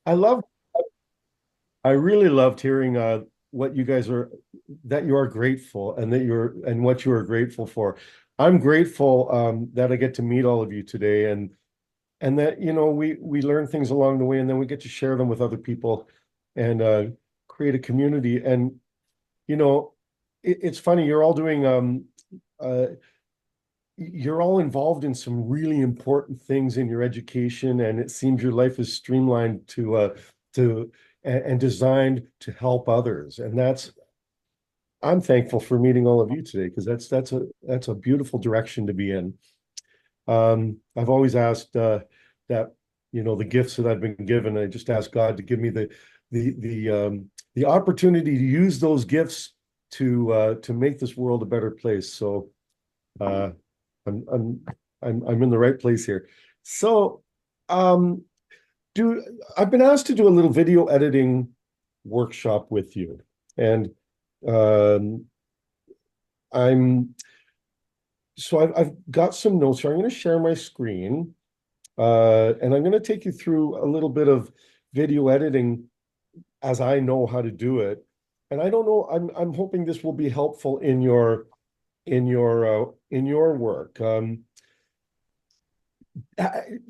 I love, I really loved hearing what you guys are, that you are grateful and that you're, and what you are grateful for. I'm grateful that I get to meet all of you today and that, we learn things along the way and then we get to share them with other people and create a community. And, you know, it's funny, uh, you're all involved in some really important things in your education, and it seems your life is streamlined to and designed to help others. And I'm thankful for meeting all of you today because that's a beautiful direction to be in. I've always asked that the gifts that I've been given. I just ask God to give me the opportunity to use those gifts to make this world a better place. So. Uh, I'm I'm I'm in the right place here. So, um, do I've been asked to do a little video editing workshop with you, and um, I'm I've got some notes here. I'm going to share my screen, and I'm going to take you through a little bit of video editing as I know how to do it. And I don't know. I'm hoping this will be helpful in your work.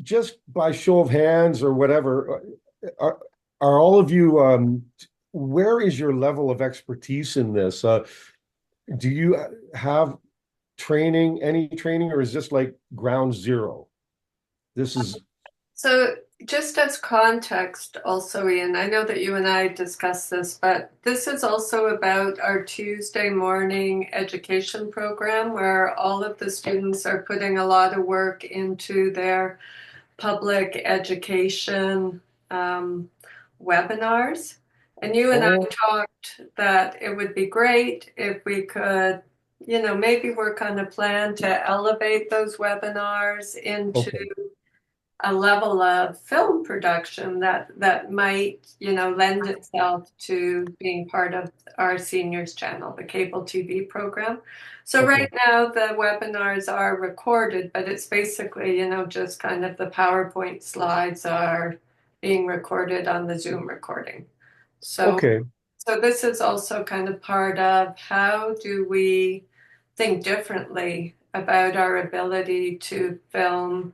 Just by show of hands or whatever, are all of you, where is your level of expertise in this? Do you have any training, or is this like ground zero? This is So, just as context, also, Ian, I know that you and I discussed this, but this is also about our Tuesday morning education program where all of the students are putting a lot of work into their public education um, webinars. And you and I oh, talked that it would be great if we could, maybe work on a plan to elevate those webinars into okay, a level of film production that might, lend itself to being part of our seniors channel, the cable TV program. So okay, right now the webinars are recorded, but it's basically, just kind of the PowerPoint slides are being recorded on the Zoom recording. So okay. so this is also kind of part of how do we think differently about our ability to film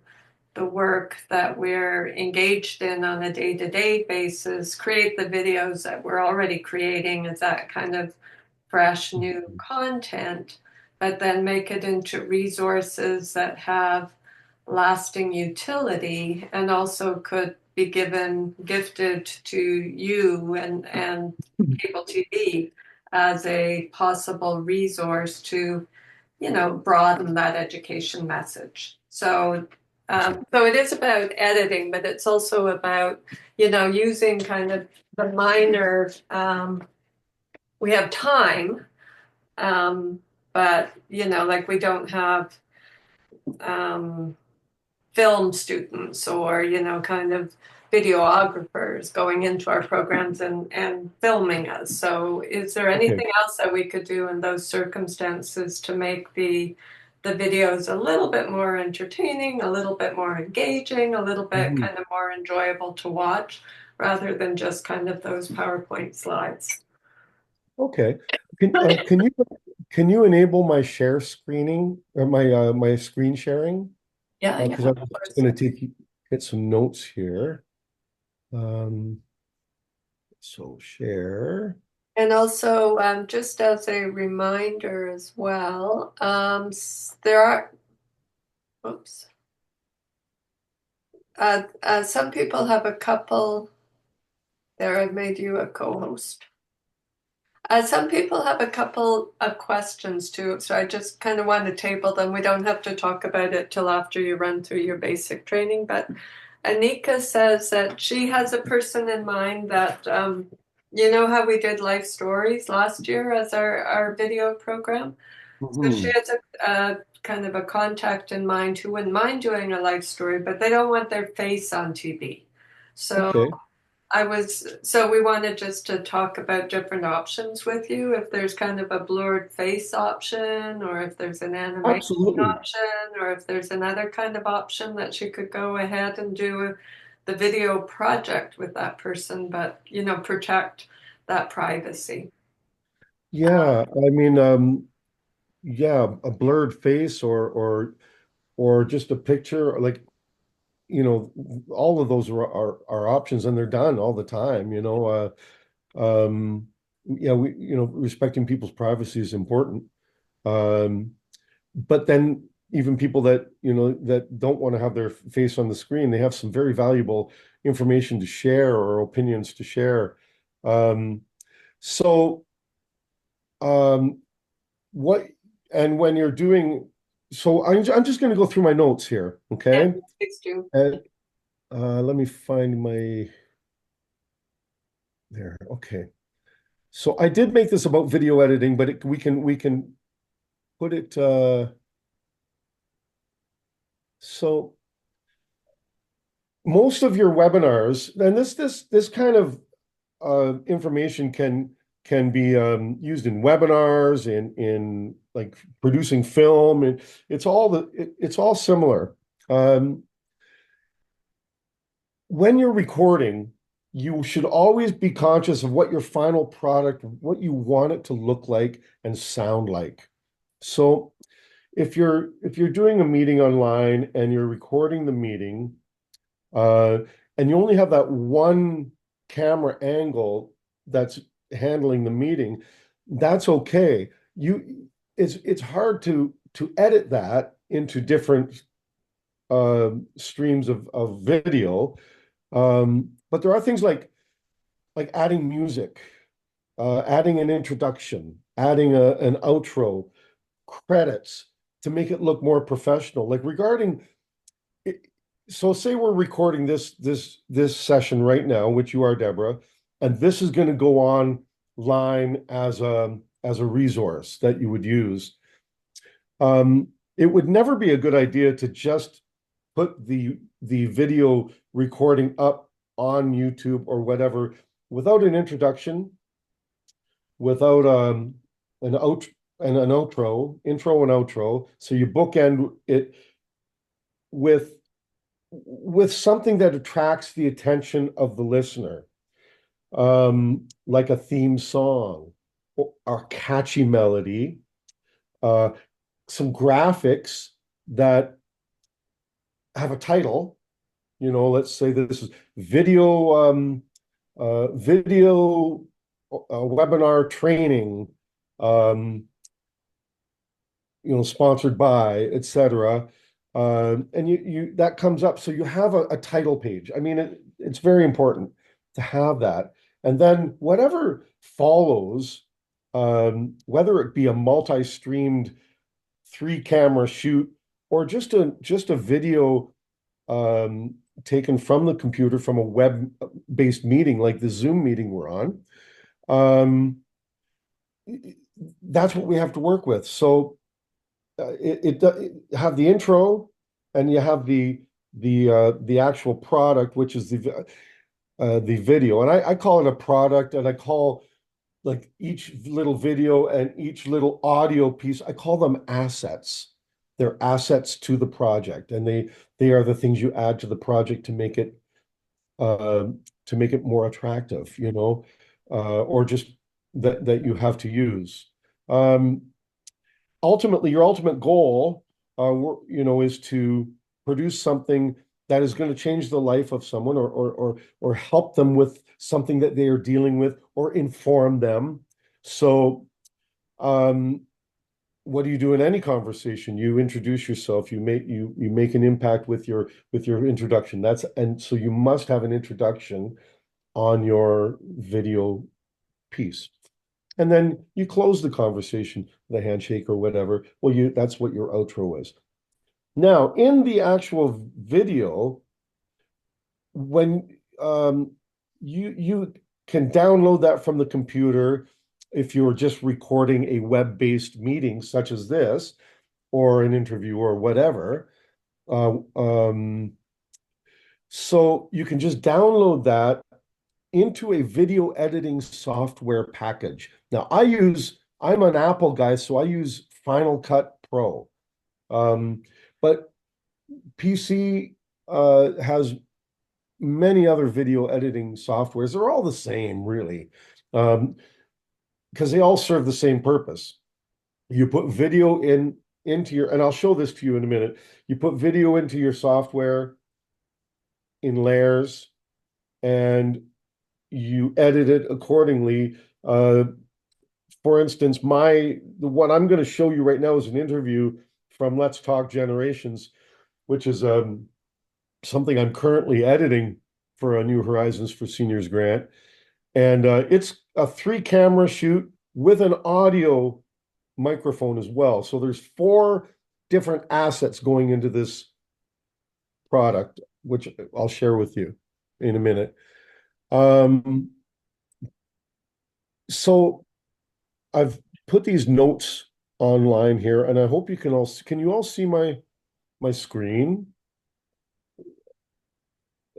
the work that we're engaged in on a day-to-day basis, create the videos that we're already creating as that kind of fresh new content, but then make it into resources that have lasting utility and also could be gifted to you and cable TV as a possible resource to broaden that education message. So it is about editing, but it's also about, using kind of the minor, we have time, um, but, like we don't have um, film students or, kind of videographers going into our programs and filming us. So is there Okay. anything else that we could do in those circumstances to make the videos a little bit more entertaining, a little bit more engaging, a little bit Mhm. kind of more enjoyable to watch rather than just kind of those PowerPoint slides? Okay. Can you enable my share screening or my screen sharing? Yeah, yeah, Because of I'm just course. going to get some notes here. Um, so share. And also, just as a reminder as well, there are, oops, some people have a couple, there, I've made you a co-host. Some people have a couple of questions too, so I just kind of want to table them. We don't have to talk about it till after you run through your basic training, but Anika says that she has a person in mind that, you know how we did life stories last year as our video program? So she Mhm. has a kind of a contact in mind who wouldn't mind doing a life story, but they don't want their face on TV. So Okay. so we wanted just to talk about different options with you. If there's kind of a blurred face option, or if there's an animation Absolutely. option, or if there's another kind of option that she could go ahead and do the video project with that person, but protect that privacy. Yeah, I mean, yeah, a blurred face or just a picture, like, all of those are options, and they're done all the time, yeah, respecting people's privacy is important. Um, but then even people that, that don't want to have their face on the screen, they have some very valuable information to share or opinions to share. Um, so, um, what, and when you're doing, so I'm just going to go through my notes here, Yeah, okay? please do. And let me find there. Okay. So I did make this about video editing, but we can put it, so most of your webinars, and this kind of information can be used in webinars, in like producing film, and it's all similar. Um, when you're recording, you should always be conscious of what your final product, what you want it to look like and sound like. So if you're doing a meeting online and you're recording the meeting, uh, and you only have that one camera angle that's handling the meeting, that's okay. It's hard to edit that into different streams of video. But there are things like adding music, adding an introduction, adding an outro, credits to make it look more professional. Like regarding it, so say we're recording this session right now, which you are, Deborah, and this is going to go online as a resource that you would use. It would never be a good idea to just put the video recording up on YouTube or whatever without an introduction, without an out and an outro, intro and outro. So you bookend it with something that attracts the attention of the listener, like a theme song or catchy melody, uh, some graphics that have a title. Let's say this is video webinar training, um, sponsored by, etc. And you that comes up, so you have a title page. I mean, it's very important to have that. And then whatever follows, whether it be a multi-streamed three-camera shoot or just a video um, taken from the computer from a web-based meeting like the Zoom meeting we're on, um, that's what we have to work with. So it have the intro, and you have the actual product, which is the video, and I call it a product, and I call like each little video and each little audio piece, I call them assets. They're assets to the project, and they are the things you add to the project uh, to make it more attractive, or just that you have to use. Um, Ultimately, your ultimate goal, is to produce something that is going to change the life of someone, or help them with something that they are dealing with, or inform them. So, um, what do you do in any conversation? You introduce yourself. You make an impact with your introduction. And so you must have an introduction on your video piece. And then you close the conversation, the handshake or whatever. Well, that's what your outro is. Now, in the actual video, when you can download that from the computer if you're just recording a web-based meeting such as this, or an interview or whatever. So you can just download that into a video editing software package. Now, I'm an Apple guy, so I use Final Cut Pro. But PC has many other video editing softwares. They're all the same, really, um, because they all serve the same purpose. You put video into your, and I'll show this to you in a minute. You put video into your software in layers, and you edit it accordingly. For instance, what I'm going to show you right now is an interview from Let's Talk Generations, which is something I'm currently editing for a New Horizons for Seniors grant. And it's a 3 camera shoot with an audio microphone as well. So there's 4 different assets going into this product, which I'll share with you in a minute. Um, so I've put these notes online here, and I hope you can you all see my screen?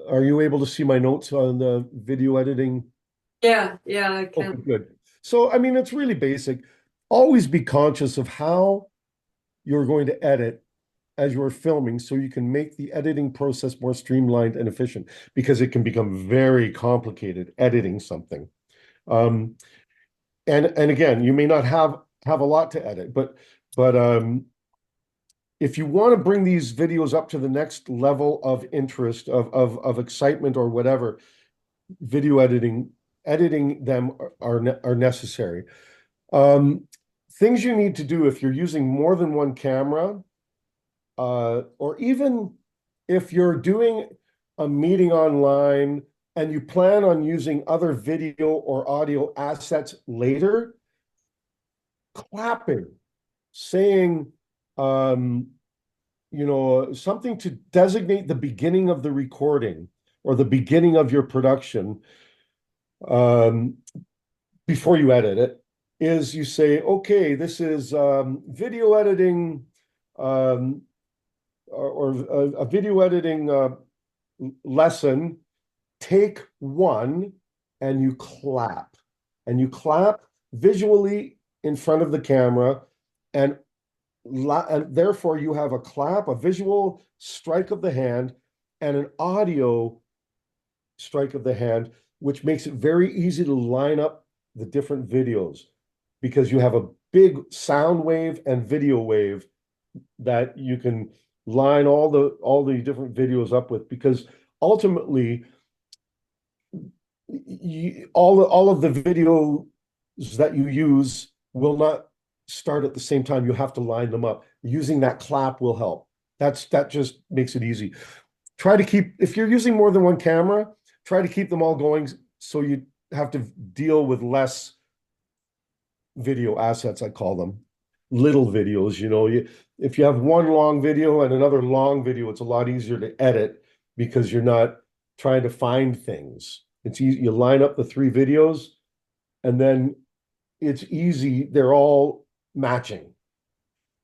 Are you able to see my notes on the video editing? Yeah, yeah, I Okay, can. good. So, I mean, it's really basic. Always be conscious of how you're going to edit as you're filming so you can make the editing process more streamlined and efficient because it can become very complicated editing something. Um, and again, you may not have a lot to edit, but if you want to bring these videos up to the next level of interest, of excitement or whatever, video editing them are necessary. Um, Things you need to do if you're using more than one camera, or even if you're doing a meeting online and you plan on using other video or audio assets later, clapping, saying, um, something to designate the beginning of the recording or the beginning of your production, um, before you edit it, is you say, okay, this is video editing, um, or a video editing lesson, take 1, and you clap. And you clap visually in front of the camera, and and therefore you have a clap, a visual strike of the hand, and an audio strike of the hand, which makes it very easy to line up the different videos because you have a big sound wave and video wave that you can line all the different videos up with, because ultimately all of the videos that you use will not start at the same time. You have to line them up. Using that clap will help. That just makes it easy. Try to keep, if you're using more than one camera, try to keep them all going so you have to deal with less video assets, I call them. Little videos, if you have one long video and another long video, it's a lot easier to edit because you're not trying to find things. It's easy. You line up the 3 videos and then it's easy. They're all matching.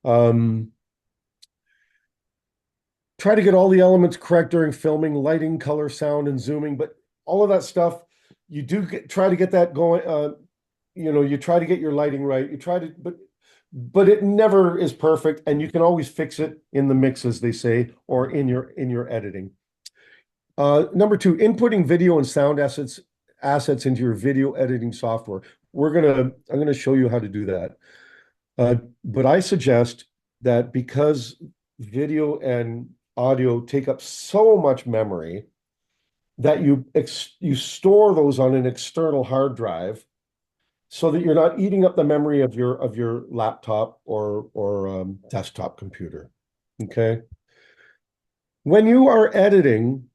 Try to get all the elements correct during filming, lighting, color, sound, and zooming, but all of that stuff, you do try to get that going. You try to get your lighting right. You try to, but it never is perfect, and you can always fix it in the mix, as they say, or in your editing. Number 2, inputting video and sound assets into your video editing software. I'm gonna show you how to do that. But I suggest that because video and audio take up so much memory that you store those on an external hard drive so that you're not eating up the memory of your laptop or desktop computer. Okay. When you are editing,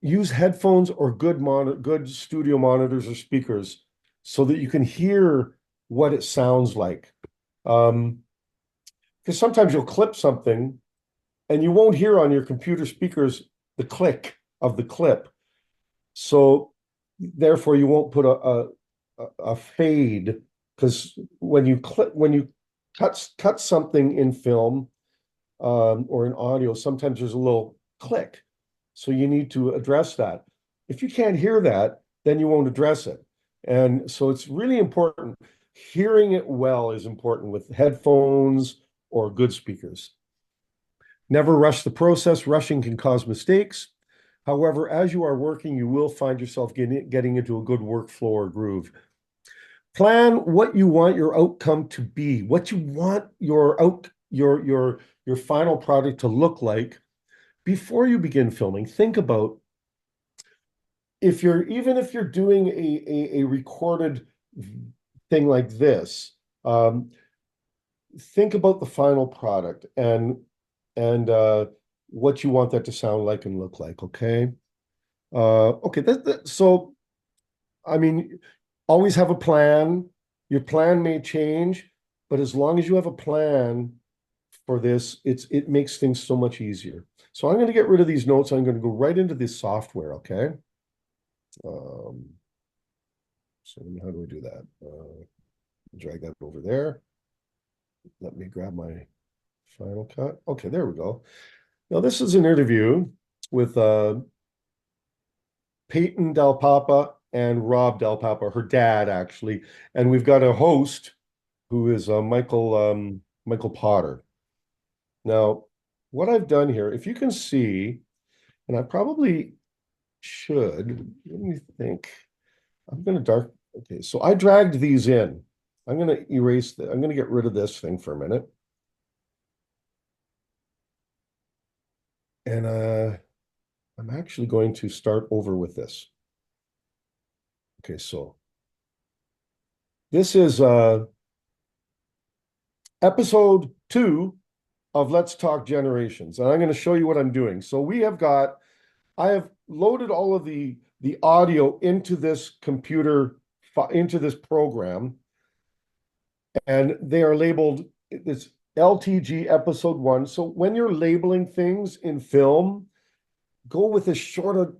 use headphones or good studio monitors or speakers so that you can hear what it sounds like. Because sometimes you'll clip something and you won't hear on your computer speakers the click of the clip. So therefore you won't put a fade, because when you cut something in film, or in audio, sometimes there's a little click. So you need to address that. If you can't hear that, then you won't address it. And so it's really important. Hearing it well is important with headphones or good speakers. Never rush the process. Rushing can cause mistakes. However, as you are working, you will find yourself getting into a good workflow or groove. Plan what you want your outcome to be, what you want your final product to look like before you begin filming. Think about if you're doing a recorded thing like this, um, think about the final product and what you want that to sound like and look like. Okay. Okay. So I mean, always have a plan. Your plan may change, but as long as you have a plan for this, it makes things so much easier. So I'm going to get rid of these notes. I'm going to go right into this software. Okay. Um, so how do we do that? Drag that over there. Let me grab my Final Cut. Okay, there we go. Now this is an interview with Peyton Del Papa and Rob Del Papa, her dad actually, and we've got a host who is Michael Potter. Now, what I've done here, if you can see, and I probably should, let me think. I'm going to dark. Okay, so I dragged these in. I'm going to erase I'm going to get rid of this thing for a minute. And I'm actually going to start over with this. Okay, so this is episode 2 of Let's Talk Generations. And I'm going to show you what I'm doing. So I have loaded all of the audio into this into this program, and they are labeled this LTG episode 1. So when you're labeling things in film, go with as short a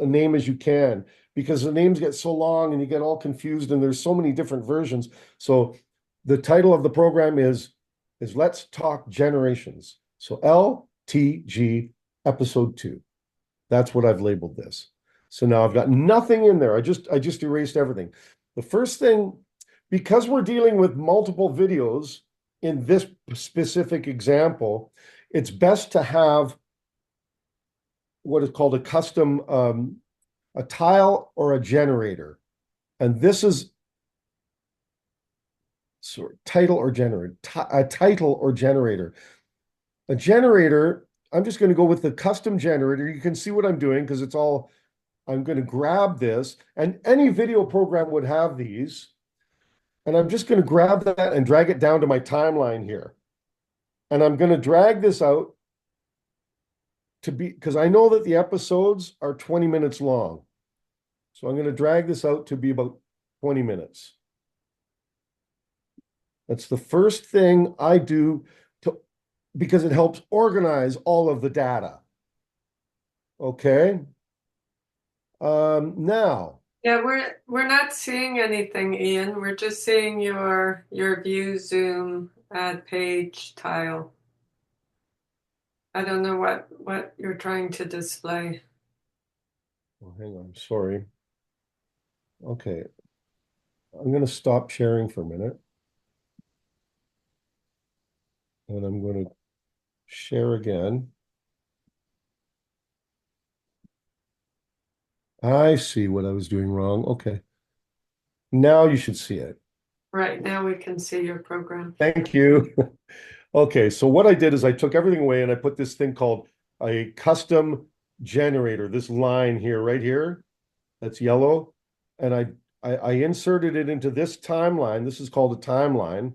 name as you can, because the names get so long and you get all confused and there's so many different versions. So the title of the program is Let's Talk Generations. So LTG episode 2. That's what I've labeled this. So now I've got nothing in there. I just erased everything. The first thing, because we're dealing with multiple videos in this specific example, it's best to have what is called a custom a tile or a generator. And this is title or generator, a title or generator. A generator, I'm just going to go with the custom generator. You can see what I'm doing because it's all, I'm going to grab this, and any video program would have these. And I'm just going to grab that and drag it down to my timeline here. And I'm going to drag this out to be, because I know that the episodes are 20 minutes long. So I'm going to drag this out to be about 20 minutes. That's the first thing I do because it helps organize all of the data. Okay. Now. Yeah, we're not seeing anything, Ian. We're just seeing your view zoom add page tile. I don't know what you're trying to display. Oh, hang on, sorry. Okay. I'm going to stop sharing for a minute. And I'm going to share again. I see what I was doing wrong. Okay. Now you should see it. Right, now we can see your program. Thank you. Okay, so what I did is I took everything away and I put this thing called a custom generator, this line here, right here, that's yellow. And I inserted it into this timeline. This is called a timeline.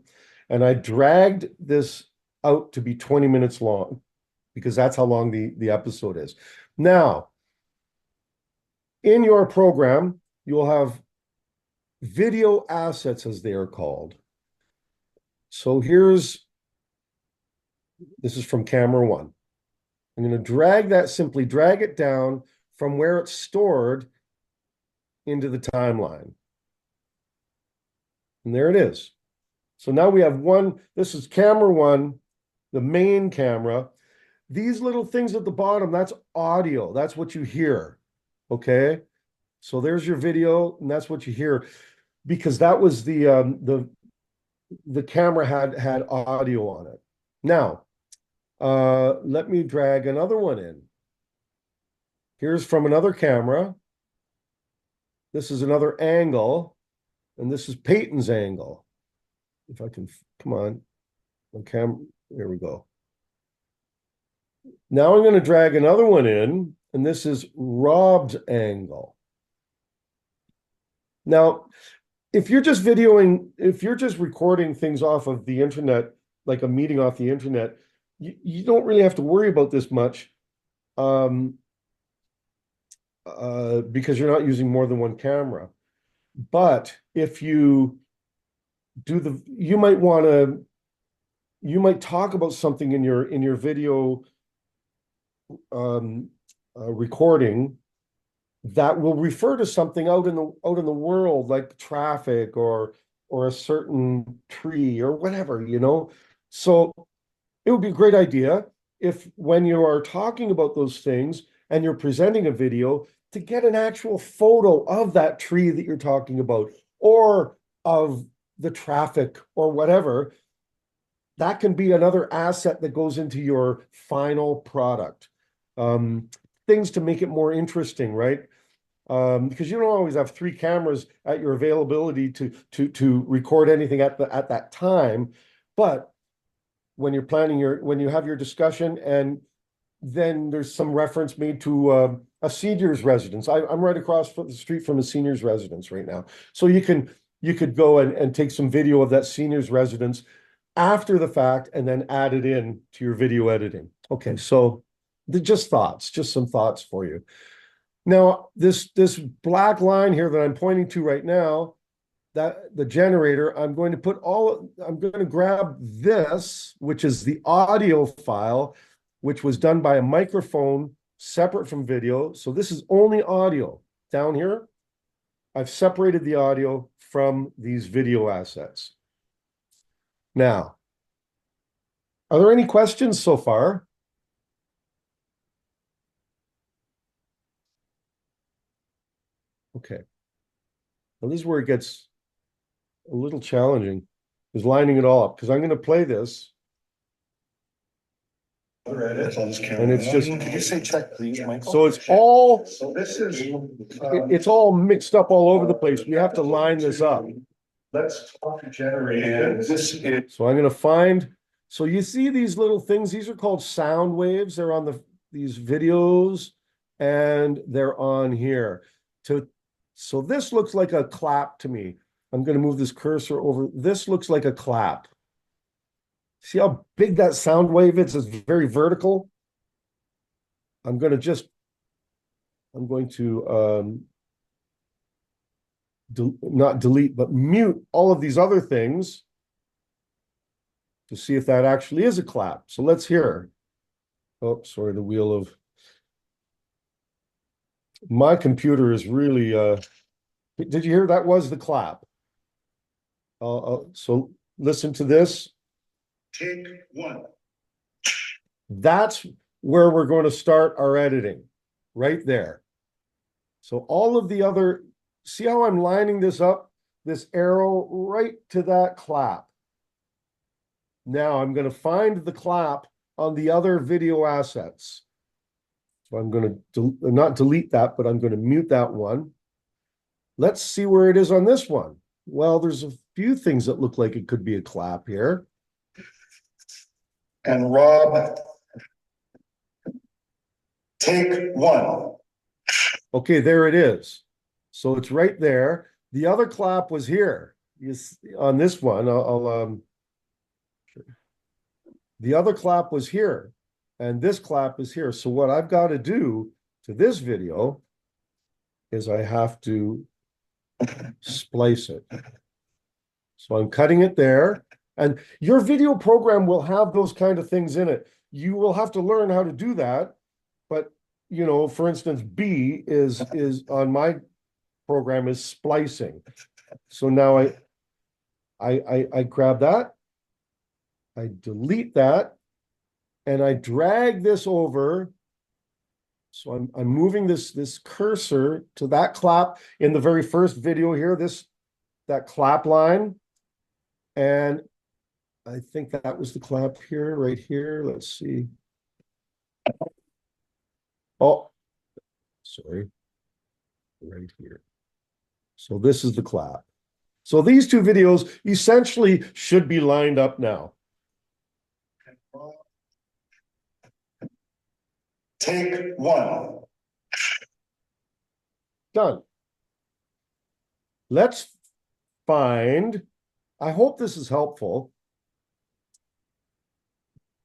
And I dragged this out to be 20 minutes long because that's how long the episode is. Now, in your program, you'll have video assets, as they are called. So this is from camera 1. I'm going to simply drag it down from where it's stored into the timeline. And there it is. So now we have this is camera 1, the main camera. These little things at the bottom, that's audio. That's what you hear. Okay. So there's your video, and that's what you hear, because that was the camera had audio on it. Now, let me drag another one in. Here's from another camera. This is another angle, and this is Peyton's angle. If I can, come on, there we go. Now I'm going to drag another one in, and this is Rob's angle. Now, if you're just if you're just recording things off of the internet, like a meeting off the internet, you don't really have to worry about this much, because you're not using more than one camera. But if you you might talk about something in your video recording that will refer to something out in the world, like traffic or a certain tree or whatever, you know. So it would be a great idea if when you are talking about those things and you're presenting a video to get an actual photo of that tree that you're talking about or of the traffic or whatever. That can be another asset that goes into your final product. Um, Things to make it more interesting, right? Because you don't always have three cameras at your availability to record anything at that time. But when you're planning when you have your discussion and then there's some reference made to a senior's residence. I'm right across the street from a senior's residence right now. So you could go and take some video of that senior's residence after the fact and then add it in to your video editing. Okay, so just some thoughts for you. Now, this black line here that I'm pointing to right now, that the generator, I'm going to grab this, which is the audio file, which was done by a microphone separate from video. So this is only audio. Down here, I've separated the audio from these video assets. Now, are there any questions so far? Okay. Well, this is where it gets a little challenging, is lining it all up, because I'm going to play this. And it's just, Could you say check, please, Michael? so it's all, So this is, it's all mixed up all over the place. We have to line this up. let's talk to generator. This is. So I'm going to find, so you see these little things, these are called sound waves. They're on these videos and they're on here. So this looks like a clap to me. I'm going to move this cursor over. This looks like a clap. See how big that sound wave is? It's very vertical. I'm going to not delete, but mute all of these other things to see if that actually is a clap. So let's hear. Oh, sorry, the wheel of my computer is really, did you hear that was the clap? So listen to this. Take one. That's where we're going to start our editing, right there. So all of the other, see how I'm lining this up, this arrow right to that clap. Now I'm going to find the clap on the other video assets. So I'm going to not delete that, but I'm going to mute that one. Let's see where it is on this one. Well, there's a few things that look like it could be a clap here. And Rob, take one. Okay, there it is. So it's right there. The other clap was here. On this one, the other clap was here, and this clap is here. So what I've got to do to this video is I have to splice it. So I'm cutting it there, and your video program will have those kind of things in it. You will have to learn how to do that. But, you know, for instance, B is on my program is splicing. So now I grab that, I delete that, and I drag this over. So I'm moving this cursor to that clap in the very first video here, that clap line. And I think that was the clap here, right here. Let's see. Oh, sorry, right here. So this is the clap. So these two videos essentially should be lined up now. Take one. Done. Let's find, I hope this is helpful.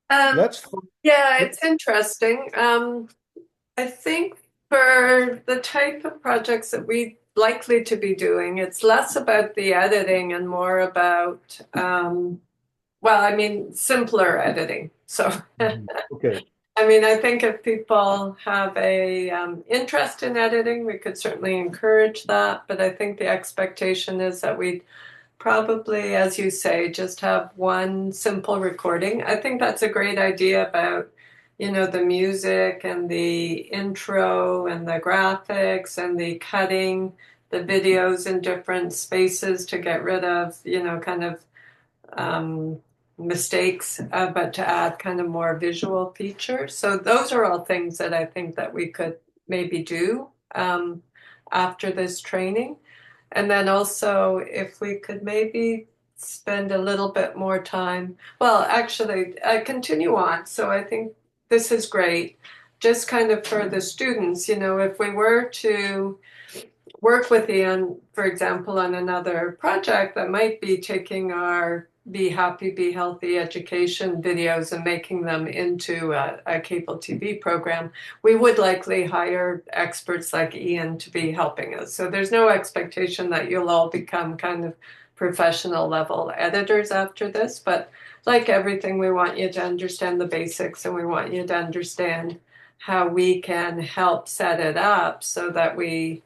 Let's Yeah, it's interesting. I think for the type of projects that we likely to be doing, it's less about the editing and more about, well, I mean, simpler editing. So, okay. I mean, I think if people have a interest in editing, we could certainly encourage that. But I think the expectation is that we probably, as you say, just have one simple recording. I think that's a great idea about, the music and the intro and the graphics and the cutting the videos in different spaces to get rid of, kind of um, mistakes, but to add kind of more visual features. So those are all things that I think that we could maybe do after this training. And then also, if we could maybe spend a little bit more time, well, actually, continue on. So I think this is great. Just kind of for the students, if we were to work with Ian, for example, on another project that might be taking our Be Happy, Be Healthy education videos and making them into a cable TV program, we would likely hire experts like Ian to be helping us. So there's no expectation that you'll all become kind of professional level editors after this, but like everything, we want you to understand the basics and we want you to understand how we can help set it up so that we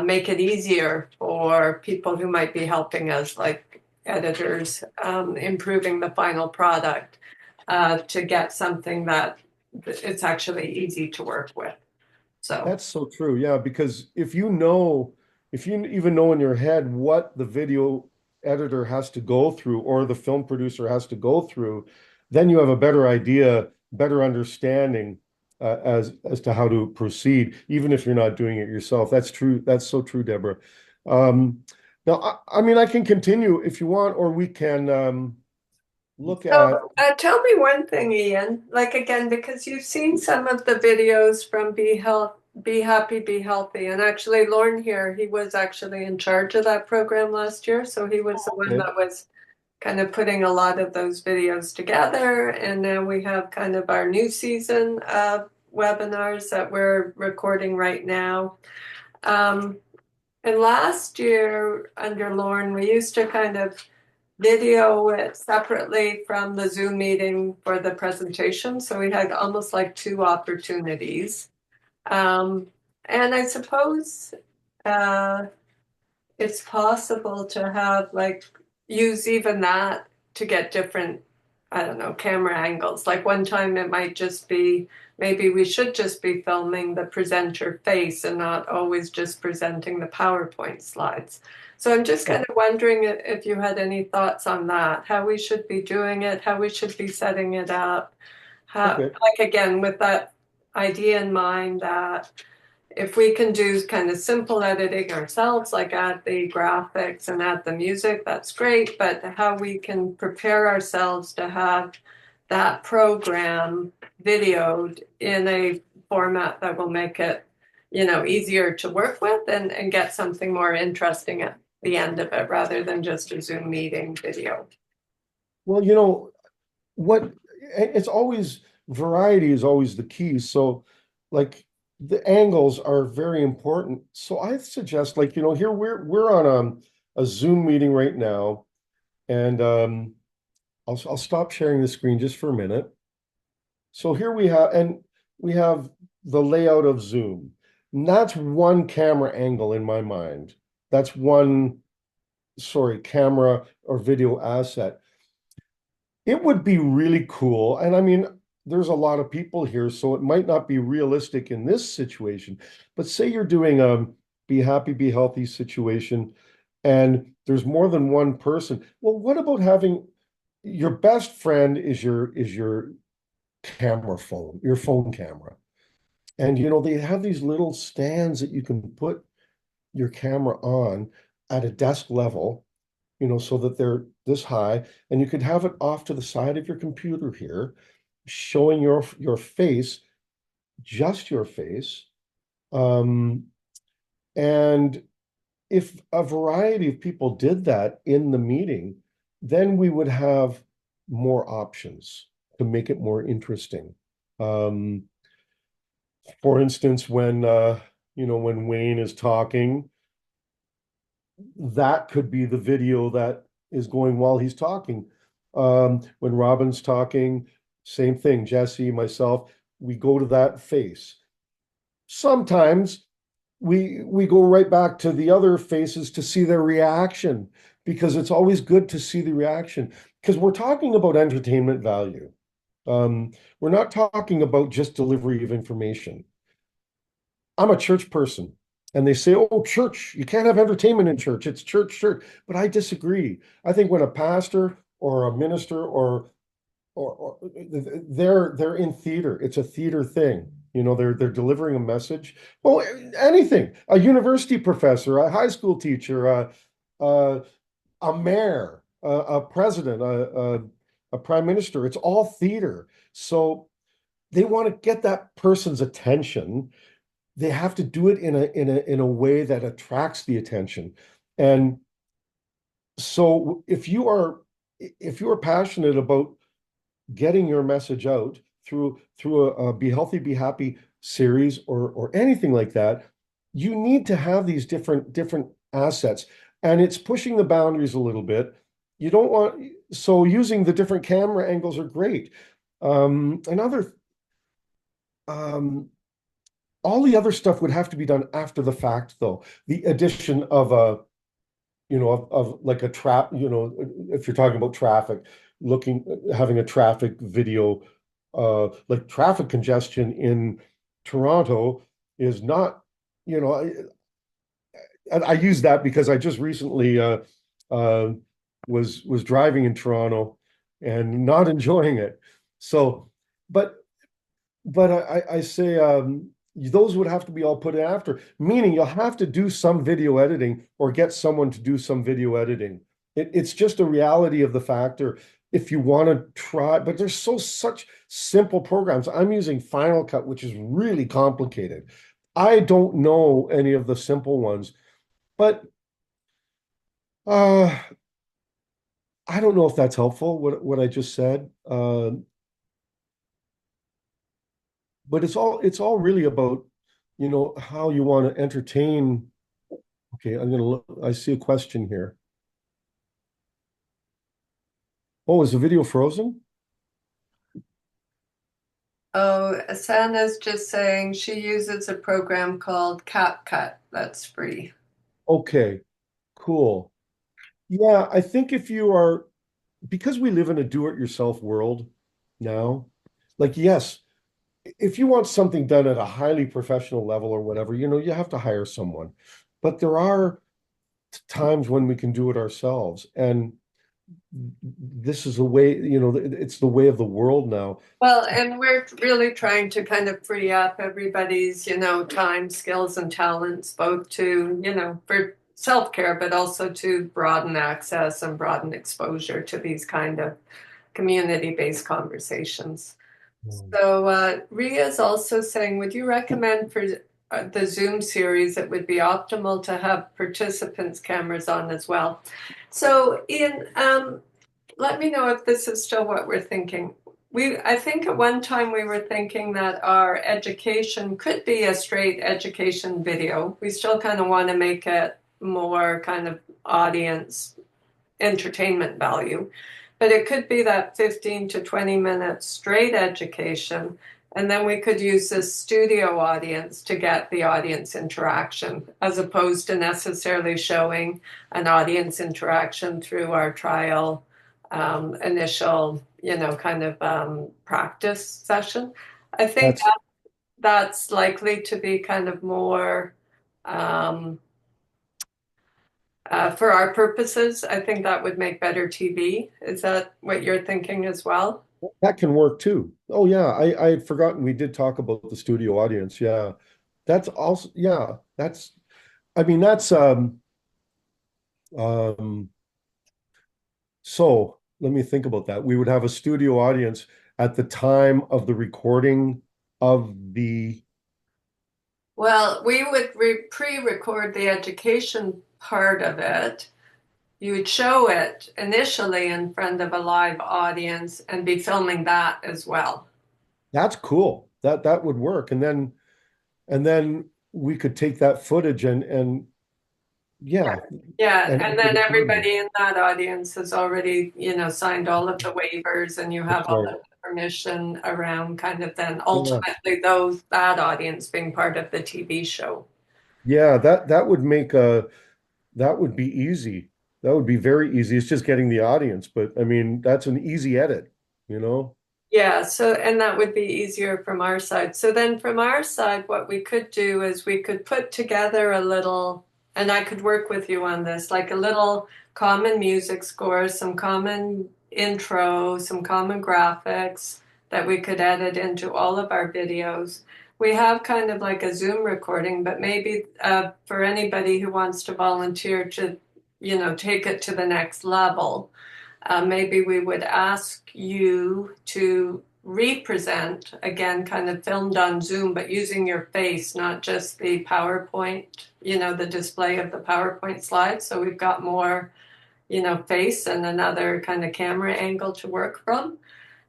make it easier for people who might be helping us, like editors, improving the final product to get something that it's actually easy to work with. So That's so true. Yeah, because if you even know in your head what the video editor has to go through or the film producer has to go through, then you have a better idea, better understanding as to how to proceed, even if you're not doing it yourself. That's true. That's so true, Deborah. Um, now, I mean, I can continue if you want, or we can look at. So, tell me one thing, Ian, like again, because you've seen some of the videos from Be Happy, Be Healthy. And actually, Lorne here, he was actually in charge of that program last year. So he was the one Okay. that was kind of putting a lot of those videos together. And now we have kind of our new season of webinars that we're recording right now. And last year under Lorne, we used to kind of video it separately from the Zoom meeting for the presentation. So we had almost like two opportunities. Um, and I suppose uh, it's possible to have like use even that to get different, I don't know, camera angles. Like one time it might just be maybe we should just be filming the presenter face and not always just presenting the PowerPoint slides. So I'm just kind of wondering if you had any thoughts on that, how we should be doing it, how we should be setting it up. How, Okay. like again, with that idea in mind that if we can do kind of simple editing ourselves, like add the graphics and add the music, that's great. But how we can prepare ourselves to have that program videoed in a format that will make it, easier to work with and get something more interesting at the end of it rather than just a Zoom meeting video. Well, what it's always variety is always the key. So, like the angles are very important. So I suggest, like, here we're on a Zoom meeting right now, and I'll stop sharing the screen just for a minute. So here we have the layout of Zoom. And that's one camera angle in my mind. That's one, sorry, camera or video asset. It would be really cool. And I mean, there's a lot of people here, so it might not be realistic in this situation. But say you're doing a Be Happy, Be Healthy situation, and there's more than one person. Well, what about having your best friend is your camera phone, your phone camera. And they have these little stands that you can put your camera on at a desk level, so that they're this high, and you could have it off to the side of your computer here, showing your face, just your face. Um, and if a variety of people did that in the meeting, then we would have more options to make it more interesting. Um, for instance, when Wayne is talking, that could be the video that is going while he's talking. When Robin's talking, same thing. Jesse, myself, we go to that face. Sometimes we go right back to the other faces to see their reaction, because it's always good to see the reaction, because we're talking about entertainment value. We're not talking about just delivery of information. I'm a church person, and they say, "Oh, church, you can't have entertainment in church. It's church, church." But I disagree. I think when a pastor or a minister or they're in theater, it's a theater thing. They're delivering a message. Well, anything. A university professor, a high school teacher, a, a mayor, a president, a prime minister. It's all theater. So they want to get that person's attention. They have to do it in a way that attracts the attention. And so if you are passionate about getting your message out through a Be Healthy, Be Happy series or anything like that, you need to have these different assets. And it's pushing the boundaries a little bit. You don't want so using the different camera angles are great. Another all the other stuff would have to be done after the fact, though. The addition of of like a trap, if you're talking about traffic, having a traffic video, like traffic congestion in Toronto is not, you know, I use that because I just recently uh, was driving in Toronto and not enjoying it. So, but I say those would have to be all put in after, meaning you'll have to do some video editing or get someone to do some video editing. It's just a reality of the factor if you want to try, but there's such simple programs. I'm using Final Cut, which is really complicated. I don't know any of the simple ones, but uh, I don't know if that's helpful, what I just said. But it's all really about, how you want to entertain. Okay, I'm gonna look. I see a question here. Oh, is the video frozen? Oh, Asana's just saying she uses a program called CapCut that's free. Okay, cool. Yeah, I think because we live in a do-it-yourself world now, like, yes, if you want something done at a highly professional level or whatever, you have to hire someone. But there are times when we can do it ourselves. And this is the way, it's the way of the world now. Well, and we're really trying to kind of free up everybody's, time, skills, and talents, both to, for self-care, but also to broaden access and broaden exposure to these kind of community-based conversations. So, Ria is also saying, would you recommend for the Zoom series it would be optimal to have participants' cameras on as well? So, Ian, let me know if this is still what we're thinking. I think at one time we were thinking that our education could be a straight education video. We still kind of want to make it more kind of audience entertainment value, but it could be that 15 to 20 minutes straight education. And then we could use this studio audience to get the audience interaction, as opposed to necessarily showing an audience interaction through our trial initial, kind of practice session. I think That's that's likely to be kind of more um, for our purposes. I think that would make better TV. Is that what you're thinking as well? That can work too. Oh yeah, I had forgotten we did talk about the studio audience. Yeah. That's also, yeah, that's, I mean, that's um so let me think about that. We would have a studio audience at the time of the recording of the, Well, we would pre-record the education part of it. You would show it initially in front of a live audience and be filming that as well. that's cool. That would work. And then we could take that footage and Yeah. yeah, Yeah, and and edit then it further. everybody in that audience has already, signed all of the waivers and you have That's all right. of the permission around kind of then Yeah. ultimately that audience being part of the TV show. Yeah, that would make that would be easy. That would be very easy. It's just getting the audience, but I mean, that's an easy edit, you know? Yeah, so and that would be easier from our side. So then from our side, what we could do is we could put together a little, and I could work with you on this, like a little common music score, some common intro, some common graphics that we could edit into all of our videos. We have kind of like a Zoom recording, but maybe for anybody who wants to volunteer to, take it to the next level, maybe we would ask you to represent again, kind of filmed on Zoom, but using your face, not just the PowerPoint, the display of the PowerPoint slides. So we've got more, face and another kind of camera angle to work from.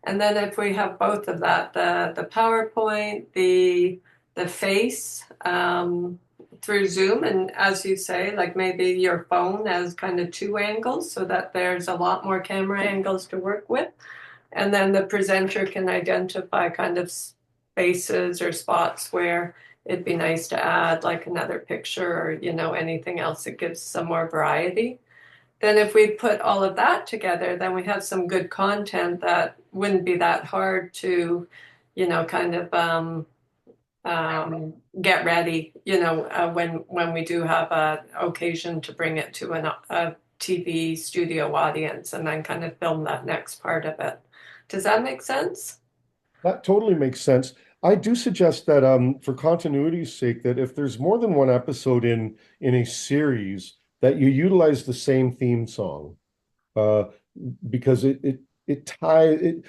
And then if we have both of that, the PowerPoint, the face through Zoom, and as you say, like maybe your phone has kind of two angles so that there's a lot more camera angles to work with. And then the presenter can identify kind of spaces or spots where it'd be nice to add like another picture or, anything else that gives some more variety. Then if we put all of that together, then we have some good content that wouldn't be that hard to, kind of get ready, when we do have a occasion to bring it to a TV studio audience and then kind of film that next part of it. Does that make sense? That totally makes sense. I do suggest that for continuity's sake, that if there's more than one episode in a series, that you utilize the same theme song. Uh because it ties it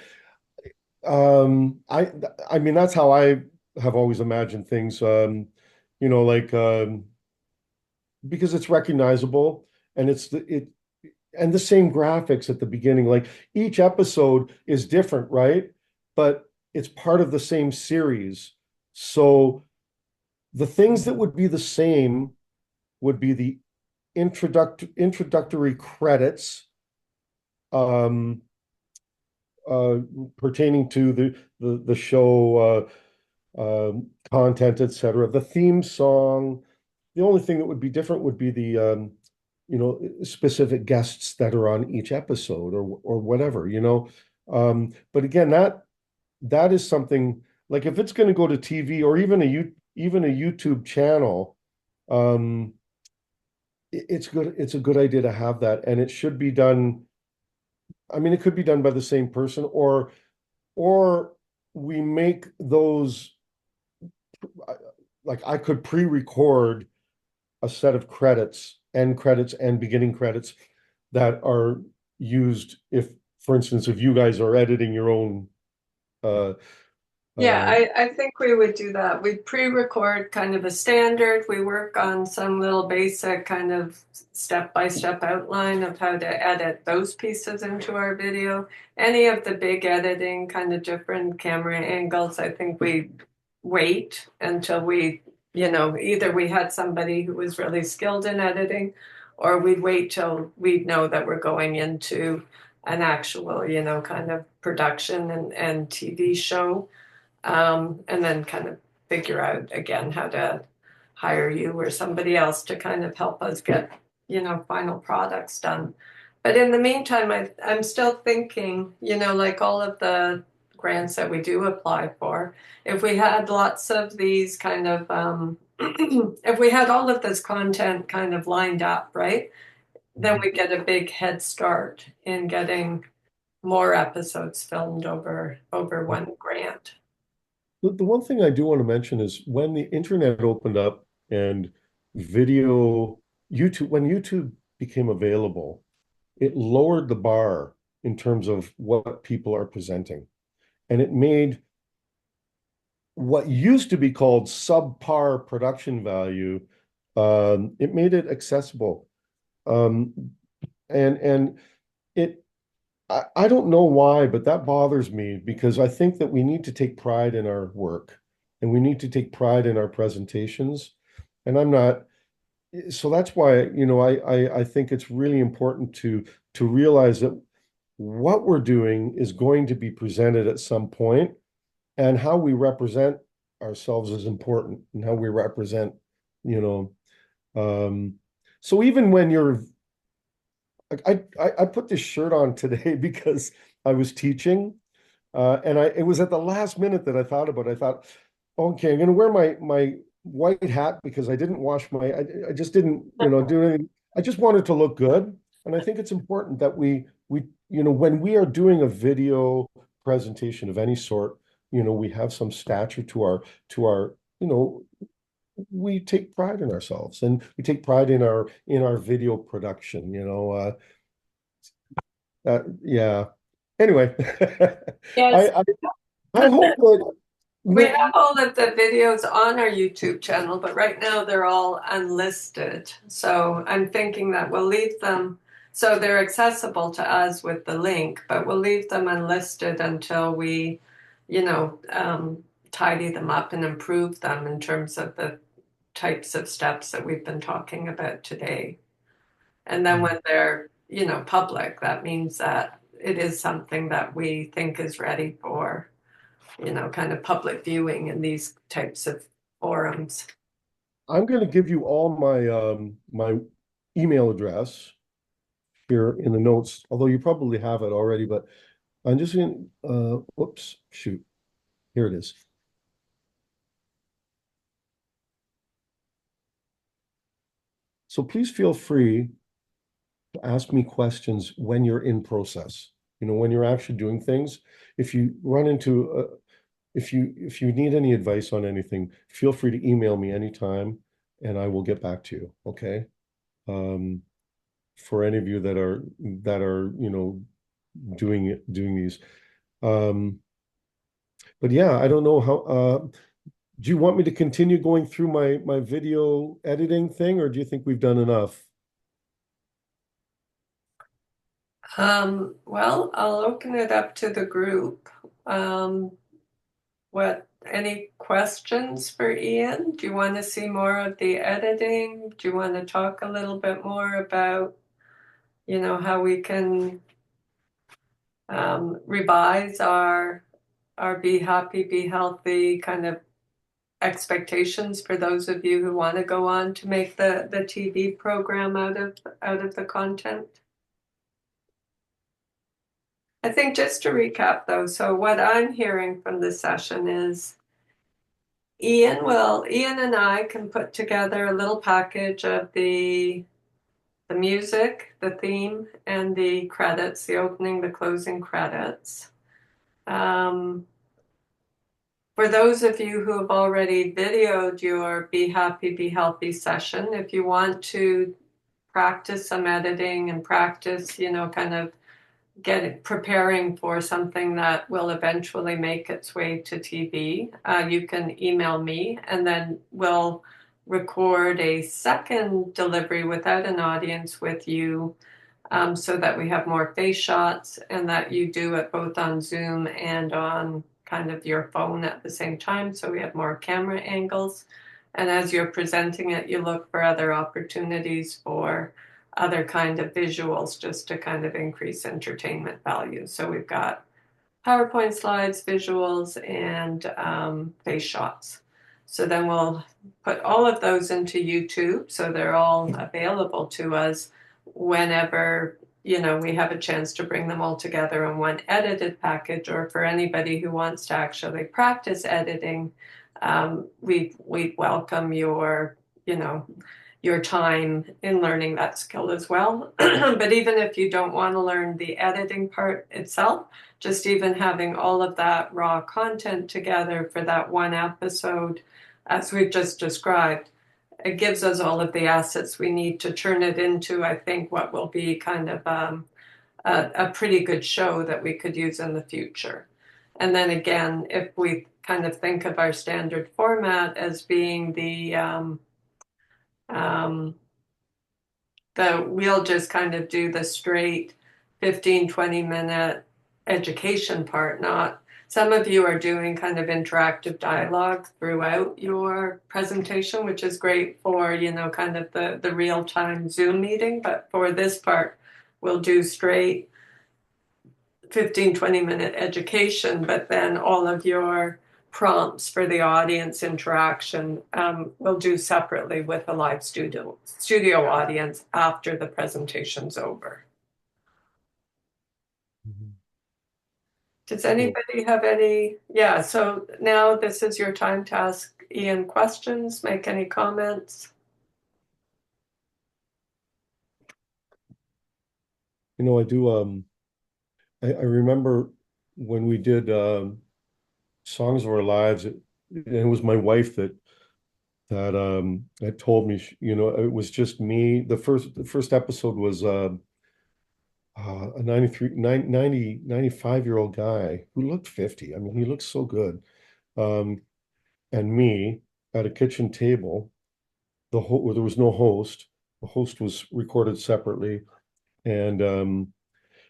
I mean that's how I have always imagined things. Like because it's recognizable and and the same graphics at the beginning. Like each episode is different, right? But it's part of the same series. So the things that would be the same would be the introductory credits, um, uh, pertaining to the show, content, etc. The theme song. The only thing that would be different would be the specific guests that are on each episode or whatever, But again, that is something like if it's going to go to TV or even a YouTube channel, um, it's good. It's a good idea to have that, and it should be done. I mean, it could be done by the same person, or we make those like I could pre-record a set of credits, end credits and beginning credits that are used if, for instance, if you guys are editing your own uh Yeah, uh I think we would do that. We pre-record kind of a standard. We work on some little basic kind of step-by-step outline of how to edit those pieces into our video. Any of the big editing, kind of different camera angles, I think we wait until either we had somebody who was really skilled in editing, or we'd wait till we know that we're going into an actual, kind of production and TV show, and then kind of figure out again how to hire you or somebody else to kind of help us get, final products done. But in the meantime, I'm still thinking, like all of the grants that we do apply for, if we had lots of these kind of, if we had all of this content kind of lined up, right, then we get a big head start in getting more episodes filmed over one grant. The one thing I do want to mention is when the internet opened up and video, when YouTube became available, it lowered the bar in terms of what people are presenting. And it made what used to be called subpar production value, it made it accessible. Um, and it I don't know why, but that bothers me because I think that we need to take pride in our work and we need to take pride in our presentations. And I'm not, so that's why, I think it's really important to realize that what we're doing is going to be presented at some point, and how we represent ourselves is important, and how we represent, you know, um, so even when you're I put this shirt on today because I was teaching, and it was at the last minute that I thought about it. I thought, okay, I'm going to wear my white hat because I didn't wash I just didn't, do anything. I just wanted to look good, and I think it's important that we when we are doing a video presentation of any sort, we have some stature to our we take pride in ourselves, and we take pride in our video production, yeah. Anyway, Yes, I, I I hope that we have all of the videos on our YouTube channel, but right now they're all unlisted. So I'm thinking that we'll leave them so they're accessible to us with the link, but we'll leave them unlisted until we, tidy them up and improve them in terms of the types of steps that we've been talking about today. And then when they're, public, that means that it is something that we think is ready for, kind of public viewing in these types of forums. I'm going to give you all my email address here in the notes, although you probably have it already, but I'm just going whoops, shoot. Here it is. So please feel free to ask me questions when you're in process. When you're actually doing things. If you run into if you need any advice on anything, feel free to email me anytime and I will get back to you. Okay. For any of you that are doing these. But yeah, I don't know how do you want me to continue going through my video editing thing, or do you think we've done enough? Well, I'll open it up to the group. Any questions for Ian? Do you want to see more of the editing? Do you want to talk a little bit more about, how we can revise our be happy, be healthy kind of expectations for those of you who want to go on to make the TV program out of the content? I think just to recap though, so what I'm hearing from this session is Ian and I can put together a little package of the music, the theme, and the credits, the opening, the closing credits. For those of you who have already videoed your Be Happy, Be Healthy session, if you want to practice some editing and practice, kind of preparing for something that will eventually make its way to TV, you can email me and then we'll record a second delivery without an audience with you, so that we have more face shots and that you do it both on Zoom and on kind of your phone at the same time. So we have more camera angles. And as you're presenting it, you look for other opportunities for other kind of visuals just to kind of increase entertainment value. So we've got PowerPoint slides, visuals, and face shots. So then we'll put all of those into YouTube so they're all available to us whenever we have a chance to bring them all together in one edited package, or for anybody who wants to actually practice editing, we welcome your your time in learning that skill as well. But even if you don't want to learn the editing part itself, just even having all of that raw content together for that one episode, as we've just described, it gives us all of the assets we need to turn it into, I think, what will be kind of a pretty good show that we could use in the future. And then again, if we kind of think of our standard format as being um, we'll just kind of do the straight 15-20 minute education part. Not some of you are doing kind of interactive dialogue throughout your presentation, which is great for, you know, kind of the real-time Zoom meeting. But for this part, we'll do straight 15-20 minute education, but then all of your prompts for the audience interaction we'll do separately with a live studio audience after the presentation's over. Does anybody have any? Yeah, so now this is your time to ask Ian questions, make any comments. You know, I do, I remember when we did Songs of Our Lives, it was my wife that told me, you know, it was just me. The first episode was a 95-year-old guy who looked 50. I mean, he looked so good. Um, and me at a kitchen table, where there was no host. The host was recorded separately. And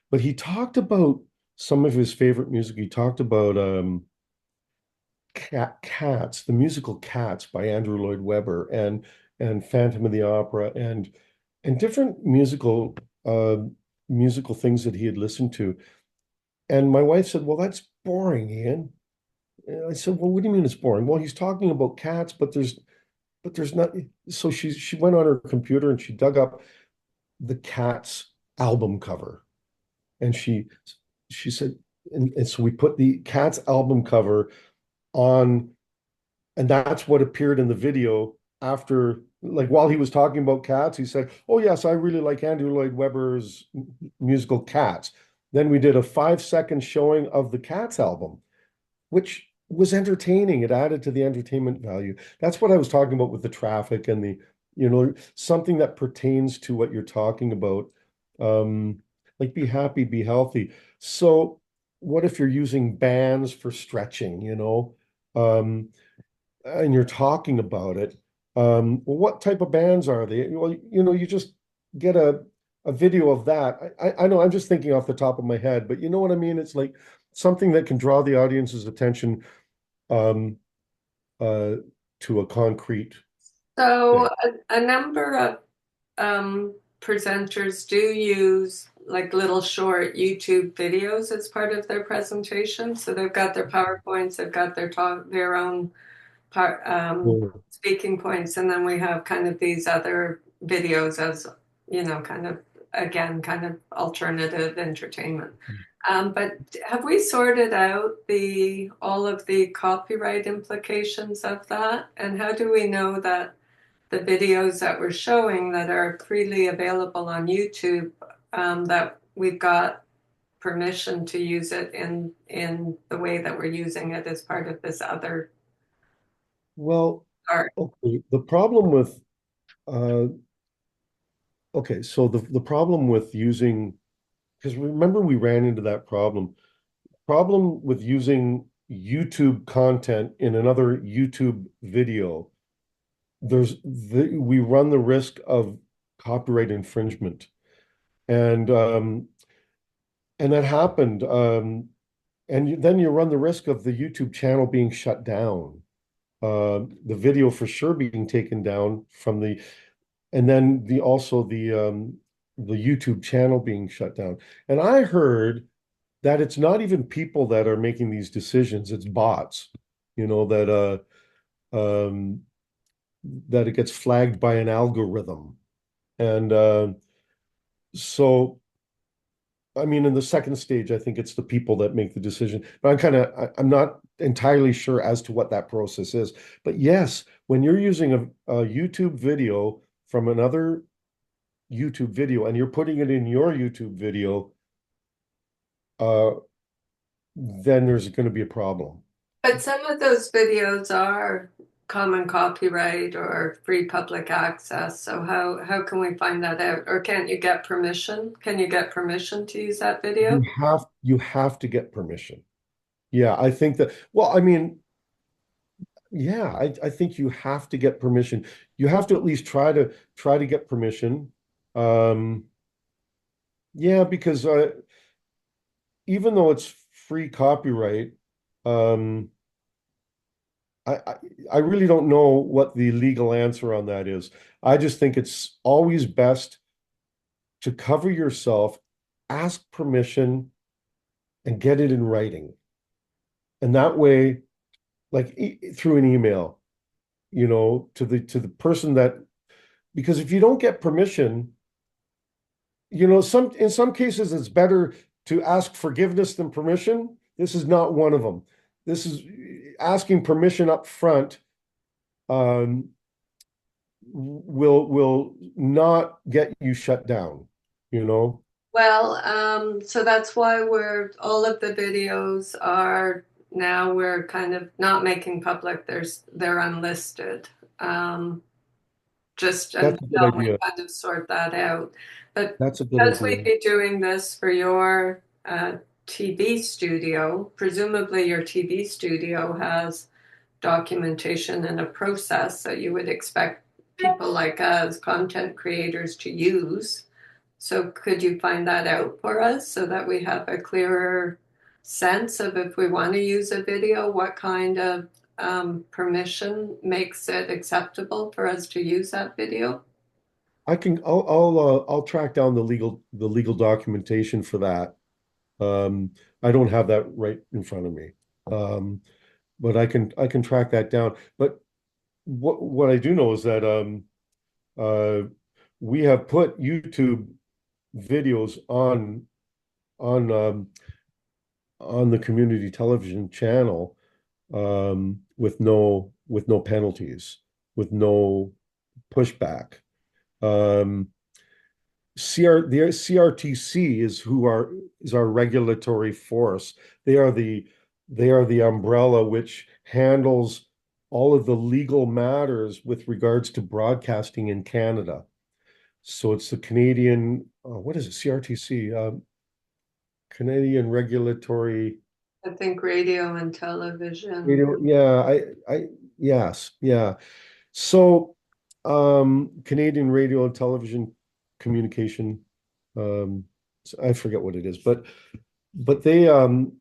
but he talked about some of his favorite music. He talked about Cats, the musical Cats by Andrew Lloyd Webber, and Phantom of the Opera, and different uh, musical things that he had listened to. And my wife said, "Well, that's boring, Ian." And I said, "Well, what do you mean it's boring?" "Well, he's talking about cats, but there's not." So she went on her computer and she dug up the Cats album cover, and she said, and so we put the Cats album cover on, and that's what appeared in the video after, like while he was talking about Cats, he said, "Oh yes, I really like Andrew Lloyd Webber's musical Cats." Then we did a 5 second showing of the Cats album, which was entertaining. It added to the entertainment value. That's what I was talking about with the traffic and something that pertains to what you're talking about. Um, like be happy, be healthy. So what if you're using bands for stretching, and you're talking about it? Well, what type of bands are they? Well, you just get a video of that. I know I'm just thinking off the top of my head, but you know what I mean? It's like something that can draw the audience's attention um, uh, to a concrete So thing. a number of presenters do use like little short YouTube videos as part of their presentation. So they've got their PowerPoints, they've got their own Well, speaking points, and then we have kind of these other videos as, you know, kind of again, kind of alternative entertainment. But have we sorted out the all of the copyright implications of that? And how do we know that the videos that we're showing that are freely available on YouTube, that we've got permission to use it in the way that we're using it as part of this other well, art? okay. Uh, so the problem with using, because remember we ran into that problem with using YouTube content in another YouTube video. We run the risk of copyright infringement, and that happened. Then you run the risk of the YouTube channel being shut down, the video for sure being taken down from and then the YouTube channel being shut down. And I heard that it's not even people that are making these decisions; it's bots. That um, that it gets flagged by an algorithm, and so. I mean, in the second stage, I think it's the people that make the decision. But I'm not entirely sure as to what that process is. But yes, when you're using a YouTube video from another YouTube video and you're putting it in your YouTube video, uh, then there's going to be a problem. But some of those videos are common copyright or free public access. So how can we find that out? Or can't you get permission? Can you get permission to use that video? You have to get permission. Yeah, I think that, well, I mean, yeah, I think you have to get permission. You have to at least try to get permission. Um, yeah, because even though it's free copyright, um, I, I I really don't know what the legal answer on that is. I just think it's always best to cover yourself, ask permission, and get it in writing. And that way, like through an email, to the person that, because if you don't get permission, in some cases it's better to ask forgiveness than permission. This is not one of them. This is asking permission up front, um, will not get you shut down, you know? Well, so that's why all of the videos are now we're kind of not making public. They're unlisted. Just That's a good until we idea. kind of sort that out. But That's a good because idea. we'd be doing this for your TV studio, presumably your TV studio has documentation and a process that you would expect people like us, content creators, to use. So could you find that out for us so that we have a clearer sense of if we want to use a video, what kind of permission makes it acceptable for us to use that video? I'll track down the legal documentation for that. I don't have that right in front of me. Um, but I can track that down. But what I do know is that uh we have put YouTube videos on um on the community television channel, with no penalties, with no pushback. Um, the CRTC is our regulatory force. They are the umbrella which handles all of the legal matters with regards to broadcasting in Canada. So it's the Canadian, what is it, CRTC, Canadian Regulatory I think radio and television. Radio. Yeah, yes, yeah. So, Canadian Radio and Television Communication, um, I forget what it is, but they have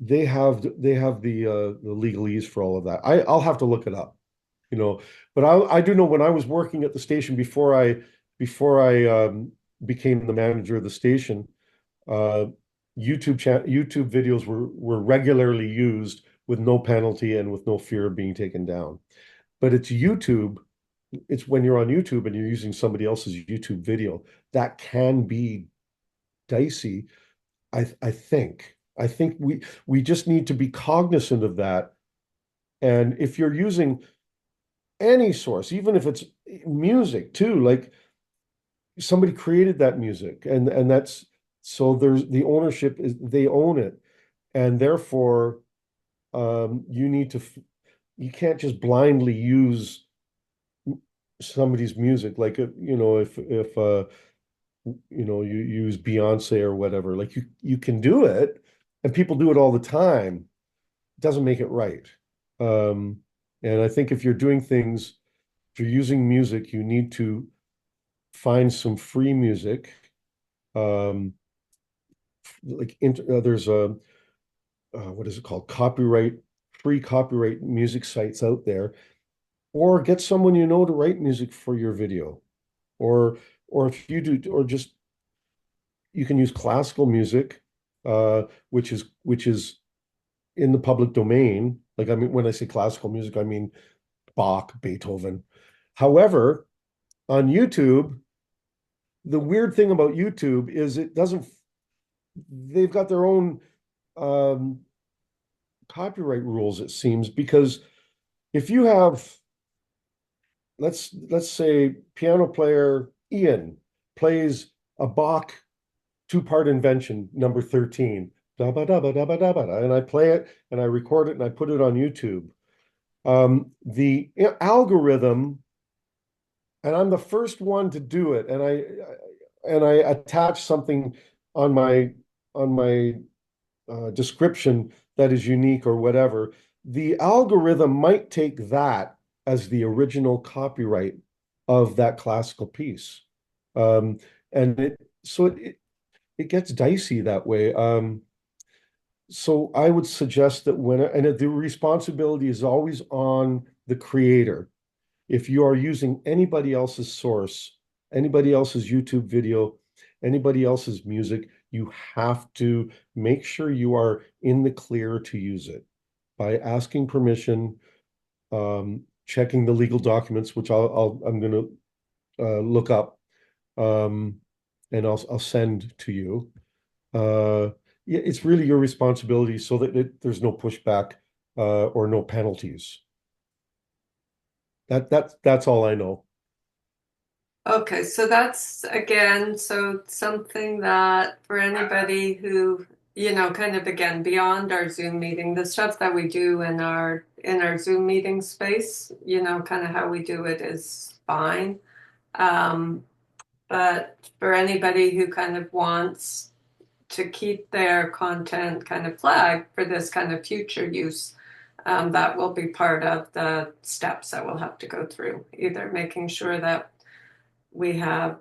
the legalese for all of that. I'll have to look it up, but I do know when I was working at the station before I became the manager of the station, uh, YouTube videos were regularly used with no penalty and with no fear of being taken down. But it's when you're on YouTube and you're using somebody else's YouTube video, that can be dicey. I think. I think we just need to be cognizant of that. And if you're using any source, even if it's music too, like somebody created that music, and that's, so there's the ownership, is they own it, and therefore, you can't just blindly use somebody's music, like, if you use Beyonce or whatever, like, you can do it, and people do it all the time. It doesn't make it right. um and I think if you're using music, you need to find some free music. um there's a, what is it called, free copyright music sites out there, or get someone to write music for your video, or if you do, or just, you can use classical music, which is in the public domain. Like, I mean, when I say classical music, I mean Bach, Beethoven. However, on YouTube, the weird thing about YouTube is they've got their own um, copyright rules, it seems, because if you have let's say piano player Ian plays a Bach two-part invention number 13, da ba da ba da ba da ba da, and I play it and I record it and I put it on YouTube. The algorithm, and I'm the first one to do it, and I attach something on my description that is unique or whatever. The algorithm might take that as the original copyright of that classical piece. Um, and it gets dicey that way. So I would suggest that and the responsibility is always on the creator. If you are using anybody else's source, anybody else's YouTube video, anybody else's music, you have to make sure you are in the clear to use it by asking permission, checking the legal documents, which I'm going to look up, um, and I'll send to you. Uh, yeah, it's really your responsibility so that there's no pushback or no penalties. That's all I know. Okay, so that's again, so something that for anybody who, kind of again beyond our Zoom meeting, the stuff that we do in our Zoom meeting space, kind of how we do it is fine. Um, but for anybody who kind of wants to keep their content kind of flagged for this kind of future use, that will be part of the steps that we'll have to go through, either making sure that we have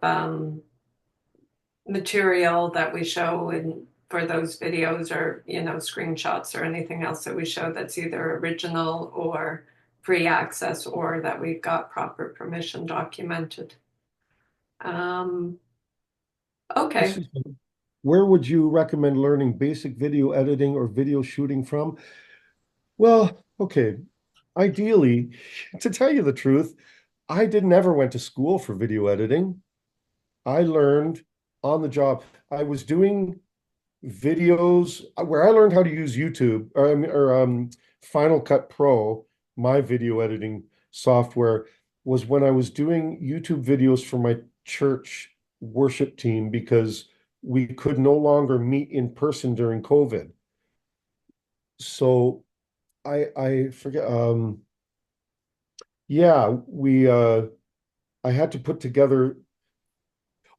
material that we show in for those videos or screenshots or anything else that we show that's either original or free access or that we've got proper permission documented. Um, This okay. is Where would you recommend learning basic video editing or video shooting from? Well, okay. Ideally, to tell you the truth, I didn't ever went to school for video editing. I learned on the job. I was doing videos where I learned how to use YouTube or Final Cut Pro, my video editing software, was when I was doing YouTube videos for my church worship team because we could no longer meet in person during COVID. So I forget yeah, we I had to put together.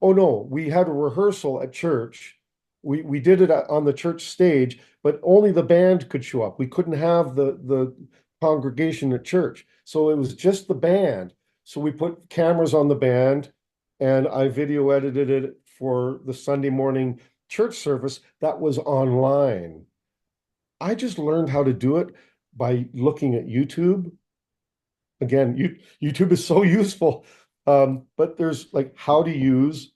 Oh no, we had a rehearsal at church. We did it on the church stage, but only the band could show up. We couldn't have the congregation at church. So it was just the band. So we put cameras on the band and I video edited it for the Sunday morning church service that was online. I just learned how to do it by looking at YouTube. Again, YouTube is so useful. But there's like how to use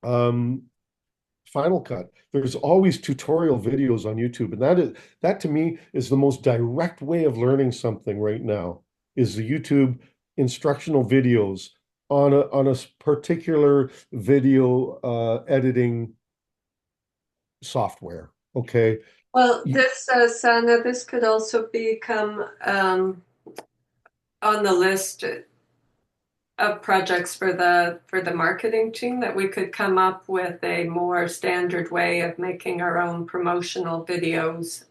um, Final Cut. There's always tutorial videos on YouTube, and that to me is the most direct way of learning something right now, is the YouTube instructional videos on a particular video editing software. Okay. Well, You- this, Sana, this could also become on the list of projects for the marketing team, that we could come up with a more standard way of making our own promotional videos,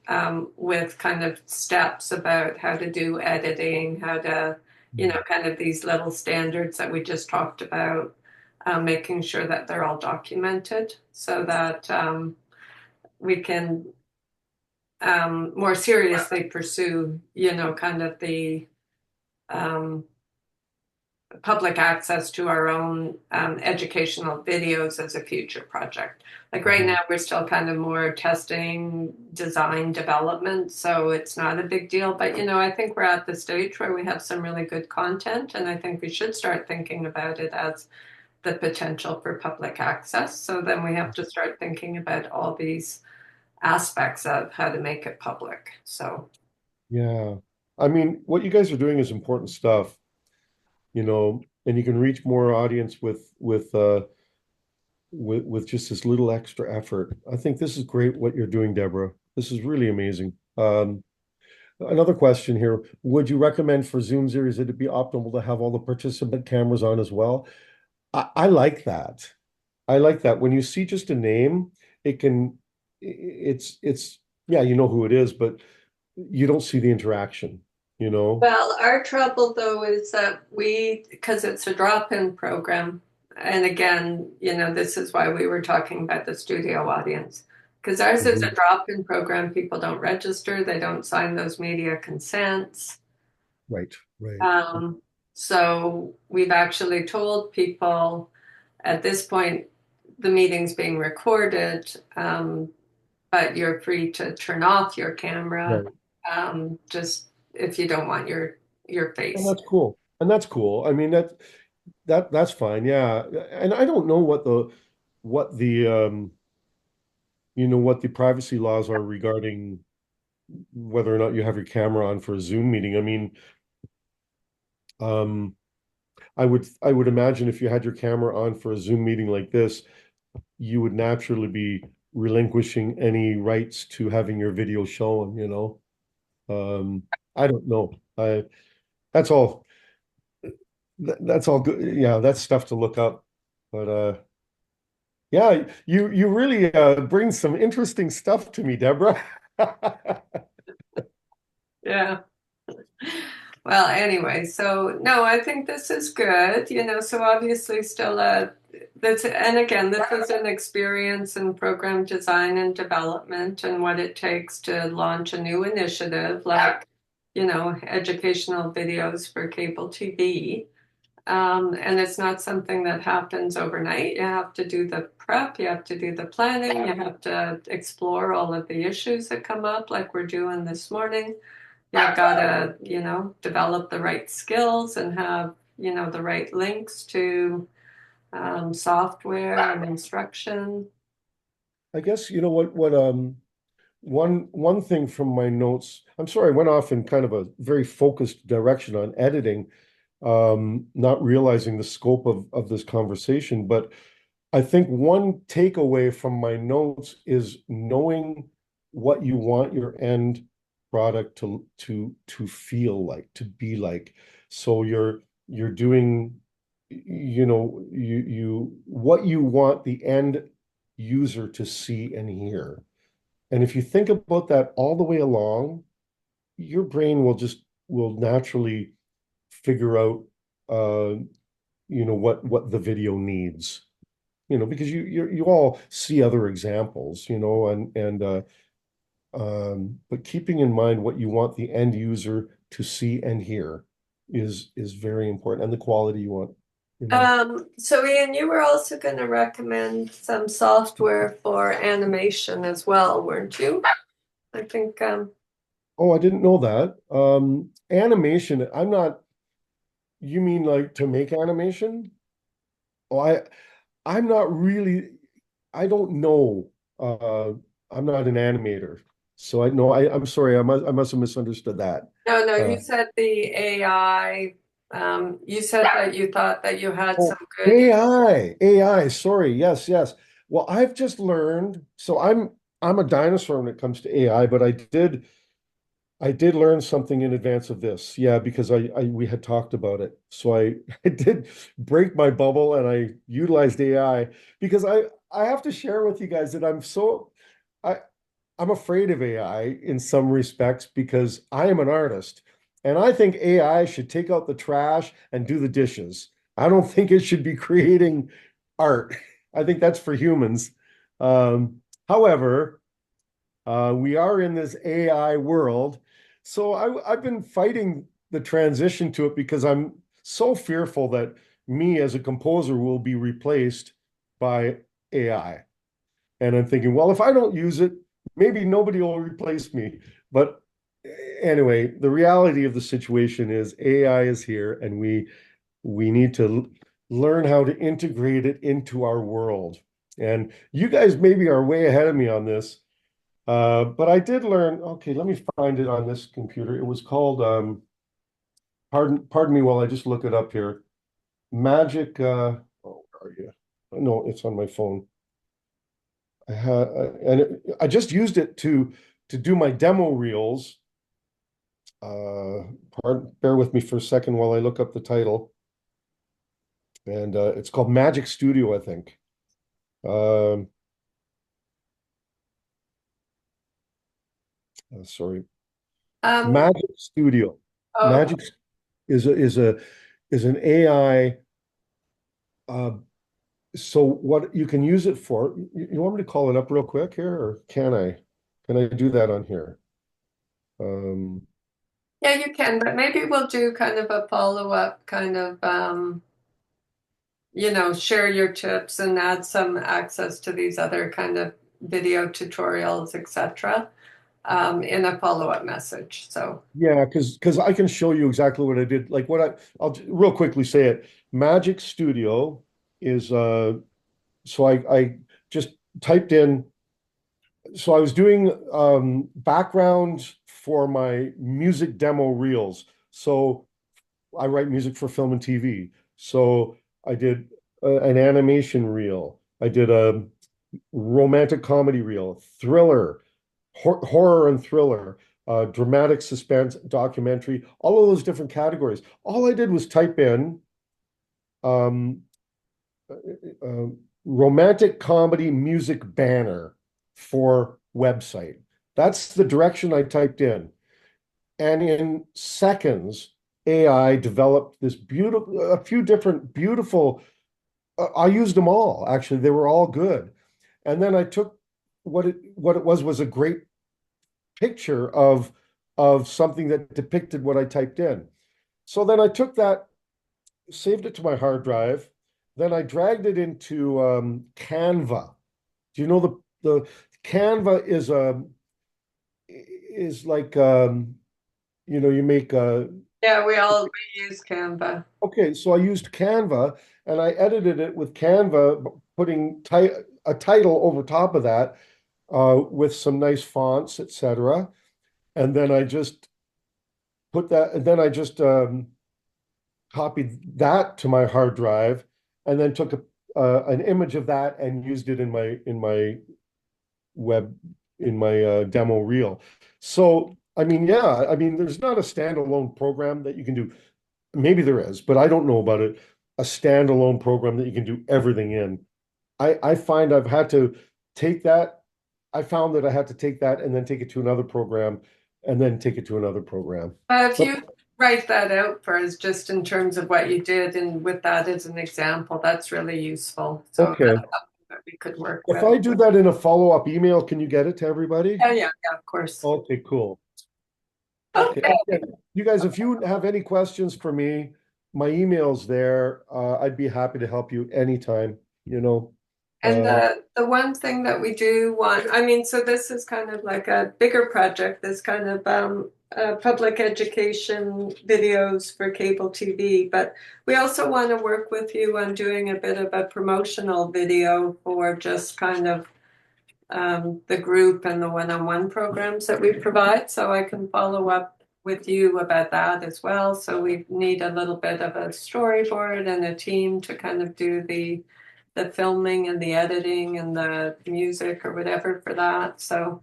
with kind of steps about how to do editing, how to, kind of these little standards that we just talked about, making sure that they're all documented so that we can more seriously pursue, kind of the um, public access to our own educational videos as a future project. Like right now, we're still kind of more testing design development, so it's not a big deal. But I think we're at the stage where we have some really good content, and I think we should start thinking about it as the potential for public access. So then we have to start thinking about all these aspects of how to make it public. So, yeah. I mean, what you guys are doing is important stuff, and you can reach more audience with just this little extra effort. I think this is great what you're doing, Deborah. This is really amazing. Another question here. Would you recommend for Zoom series that it be optimal to have all the participant cameras on as well? I like that. I like that. When you see just a name, it can, it's, yeah, you know who it is, but you don't see the interaction, you know? Well, our trouble though is that because it's a drop-in program, and again, this is why we were talking about the studio audience. Because ours is a Mhm. drop-in program, people don't register, they don't sign those media consents. Right, right. Um, so we've actually told people at this point the meeting's being recorded, but you're free to turn off your camera, Right. just if you don't want your And face. that's cool. And that's cool. I mean, that's fine. Yeah. And I don't know what the what the privacy laws are regarding whether or not you have your camera on for a Zoom meeting. I mean, um, I would imagine if you had your camera on for a Zoom meeting like this, you would naturally be relinquishing any rights to having your video shown, you know. I don't know. That's all that's all good. Yeah, that's stuff to look up. But yeah, you really bring some interesting stuff to me, Deborah. Yeah. Well, anyway, so no, I think this is good, so obviously still and again, this is an experience in program design and development and what it takes to launch a new initiative like, educational videos for cable TV. And it's not something that happens overnight. You have to do the prep, you have to do the planning, you have to explore all of the issues that come up, like we're doing this morning. You've got to, develop the right skills and have, the right links to software and instruction. I guess you know what one thing from my notes. I'm sorry, I went off in kind of a very focused direction on editing, not realizing the scope of this conversation. But I think one takeaway from my notes is knowing what you want your end product to feel like, to be like. So you're doing, you what you want the end user to see and hear. And if you think about that all the way along, your brain will naturally figure out uh what the video needs, because you all see other examples, and but keeping in mind what you want the end user to see and hear is very important, and the quality you want. So Ian, you were also going to recommend some software for animation as well, weren't you? I think, Oh, I didn't know that. Animation, you mean like to make animation? Oh, I'm not really, I don't know. I'm not an animator. So I'm sorry, I must have misunderstood that. no, Uh, you said the AI, you said that you thought that you had some oh, good. AI, sorry. Yes, yes. Well, I've just learned, so I'm a dinosaur when it comes to AI, but I did learn something in advance of this. Yeah, because we had talked about it. So I did break my bubble and I utilized AI because I have to share with you guys that I I'm afraid of AI in some respects because I am an artist and I think AI should take out the trash and do the dishes. I don't think it should be creating art. I think that's for humans. However, we are in this AI world. So I've been fighting the transition to it because I'm so fearful that me as a composer will be replaced by AI. And I'm thinking, well, if I don't use it, maybe nobody will replace me. But anyway, the reality of the situation is AI is here and we need to learn how to integrate it into our world. And you guys maybe are way ahead of me on this. But I did learn, okay, let me find it on this computer. It was called, pardon me while I just look it up here. Magic, oh, where are you? No, it's on my phone. And I just used it to do my demo reels. uh, bear with me for a second while I look up the title. And it's called Magic Studio, I think. Um, sorry, Um, Magic Studio. oh, Magic is an AI. Uh, so what you can use it for? You want me to call it up real quick here, or can I? Can I do that on here? Um, yeah, you can, but maybe we'll do kind of a follow-up kind of share your tips and add some access to these other kind of video tutorials, etc., in a follow-up message. So, yeah, because I can show you exactly what I did. Like I'll real quickly say it. Magic Studio is so I just typed in. So I was doing background for my music demo reels. So I write music for film and TV. So I did an animation reel. I did a romantic comedy reel, thriller, horror and thriller, dramatic suspense, documentary, all of those different categories. All I did was type in um, uh, uh, romantic comedy music banner for website. That's the direction I typed in. And in seconds, AI developed this beautiful, a few different beautiful, I used them all, actually. They were all good. And then I took what it was a great picture of something that depicted what I typed in. So then I took that, saved it to my hard drive. Then I dragged it into Canva. Do you know the Canva is like you make yeah, we use Canva. okay, so I used Canva and I edited it with Canva, putting a title over top of that with some nice fonts, etc. And then I just put that, and then I just copied that to my hard drive, and then took an image of that and used it in my web in my demo reel. So I mean, yeah, I mean, there's not a standalone program that you can do. Maybe there is, but I don't know about it. A standalone program that you can do everything in. I find I've had to take that. I found that I had to take that and then take it to another program and then take it to another program. If But you write that out for us, just in terms of what you did, and with that as an example, that's really useful. So okay, that's something that we could work if with. I do that in a follow-up email, can you get it to everybody? Yeah, yeah, yeah, of course. Okay, cool. Okay, Okay. again, you guys, if you have any questions for me, my email's there. I'd be happy to help you anytime, you know. And Uh, the one thing that we do want, I mean, so this is kind of like a bigger project, this kind of public education videos for cable TV, but we also want to work with you on doing a bit of a promotional video for just kind of the group and the one-on-one programs that we provide. So I can follow up with you about that as well. So we need a little bit of a storyboard and a team to kind of do the filming and the editing and the music or whatever for that. So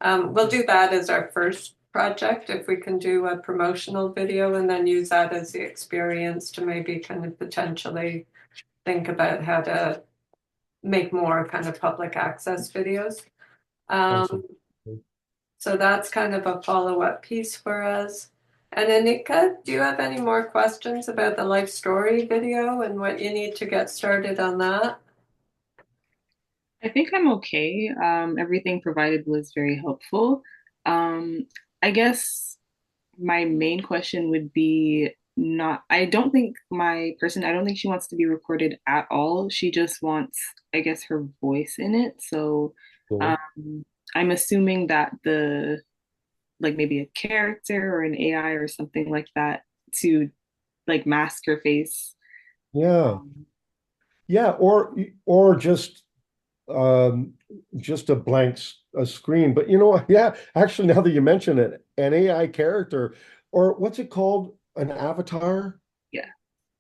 we'll do that as our first project if we can do a promotional video and then use that as the experience to maybe kind of potentially think about how to make more kind of public access videos. awesome. Um, so that's kind of a follow-up piece for us. And Anika, do you have any more questions about the life story video and what you need to get started on that? I think I'm okay. Everything provided was very helpful. Um, I guess my main question would be not, I don't think she wants to be recorded at all. She just wants, I guess, her voice in it. So, Cool. um, I'm assuming that like maybe a character or an AI or something like that to like mask her face. Yeah. Um, Yeah, or um just a a screen. But you know, yeah, actually now that you mention it, an AI character or what's it called? An avatar? yeah.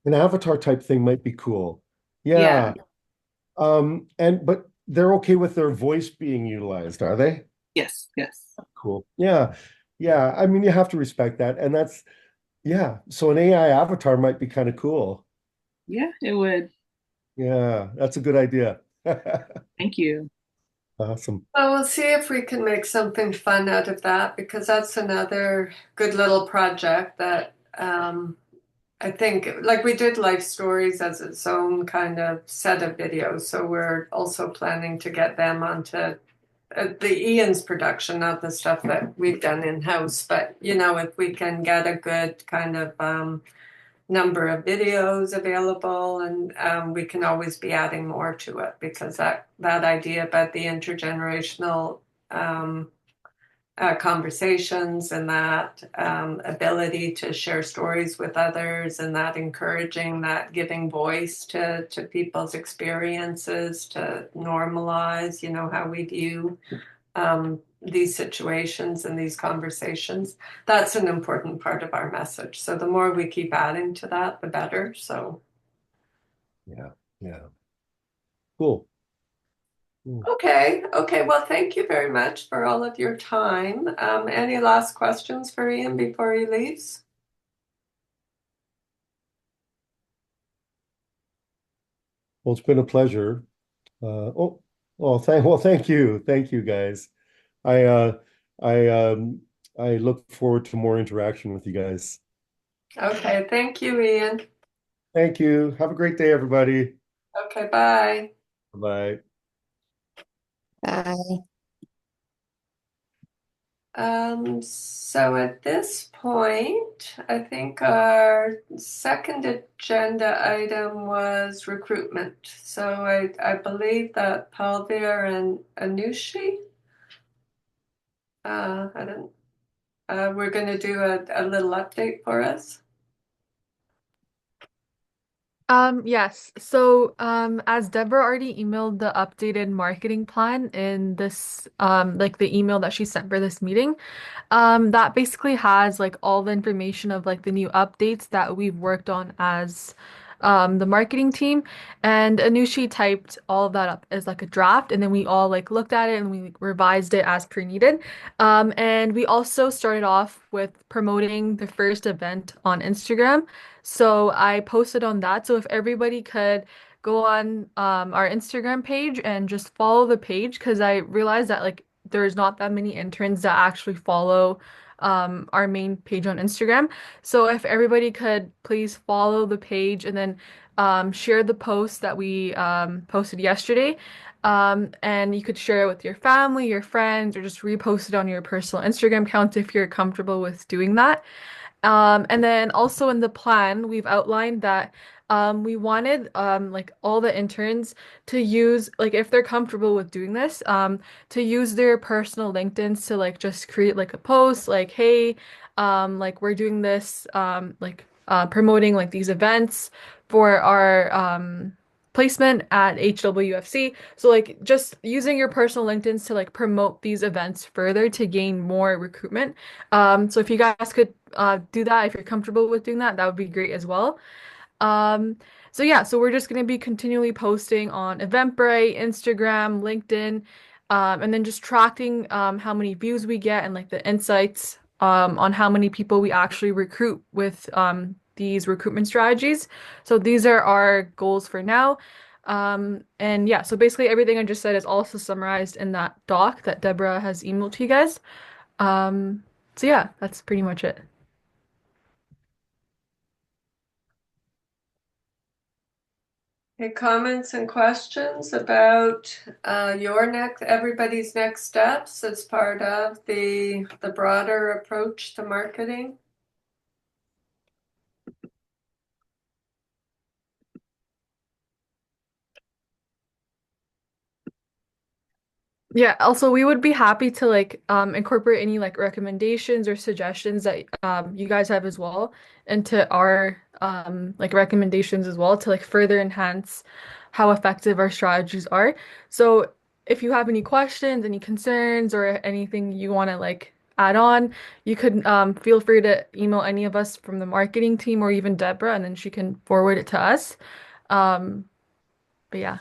An avatar type thing might be cool. Yeah. Yeah. And but they're okay with their voice being utilized, are they? Yes. Yes. Cool. Yeah. Yeah, I mean, you have to respect that. And that's, yeah. So an AI avatar might be kind of cool. Yeah, it would. Yeah, that's a good idea. Thank you. Awesome. Well, we'll see if we can make something fun out of that because that's another good little project that I think, like we did Life Stories as its own kind of set of videos. So we're also planning to get them onto the Ian's production, not the stuff that we've done in house. But you know, if we can get a good kind of number of videos available, and we can always be adding more to it because that idea about the intergenerational um, conversations and that ability to share stories with others and that encouraging that giving voice to people's experiences to normalize, you know, how we view these situations and these conversations. That's an important part of our message. So the more we keep adding to that, the better. So, Yeah. Yeah. Cool. Cool. okay. Okay. Well, thank you very much for all of your time. Any last questions for Ian before he leaves? Well, it's been a pleasure. Oh, thank you. Thank you guys. I I I look forward to more interaction with you guys. Okay. Thank you, Ian. Thank you. Have a great day, everybody. Okay. Bye. Bye. Bye. So at this point, I think our second agenda item was recruitment. So I believe that Palvir and Anushi, I don't, we're going to do a little update for us. Yes. So, as Deborah already emailed the updated marketing plan in this, like the email that she sent for this meeting, that basically has like all the information of like the new updates that we've worked on as the marketing team. And Anushi typed all of that up as like a draft, and then we all like looked at it and we revised it as per needed. And we also started off with promoting the first event on Instagram. So I posted on that. So if everybody could go on our Instagram page and just follow the page, because I realized that like there's not that many interns that actually follow our main page on Instagram. So if everybody could please follow the page and then share the post that we posted yesterday. And you could share it with your family, your friends, or just repost it on your personal Instagram account if you're comfortable with doing that. And then also in the plan, we've outlined that we wanted like all the interns to use like if they're comfortable with doing this, to use their personal LinkedIns to like just create like a post like, hey, like we're doing this like promoting like these events for our placement at HWFC. So like just using your personal LinkedIns to like promote these events further to gain more recruitment. So if you guys could do that, if you're comfortable with doing that, that would be great as well. Um, so yeah, so we're just gonna be continually posting on Eventbrite, Instagram, LinkedIn, and then just tracking how many views we get and like the insights on how many people we actually recruit with these recruitment strategies. So these are our goals for now. And yeah, so basically everything I just said is also summarized in that doc that Deborah has emailed to you guys. Um, so yeah, that's pretty much it. Any comments and questions about everybody's next steps as part of the broader approach to marketing? Yeah, also we would be happy to like incorporate any like recommendations or suggestions that you guys have as well into our like recommendations as well to like further enhance how effective our strategies are. So if you have any questions, any concerns or anything you want to like add on, you could feel free to email any of us from the marketing team or even Deborah and then she can forward it to us. Um, but yeah.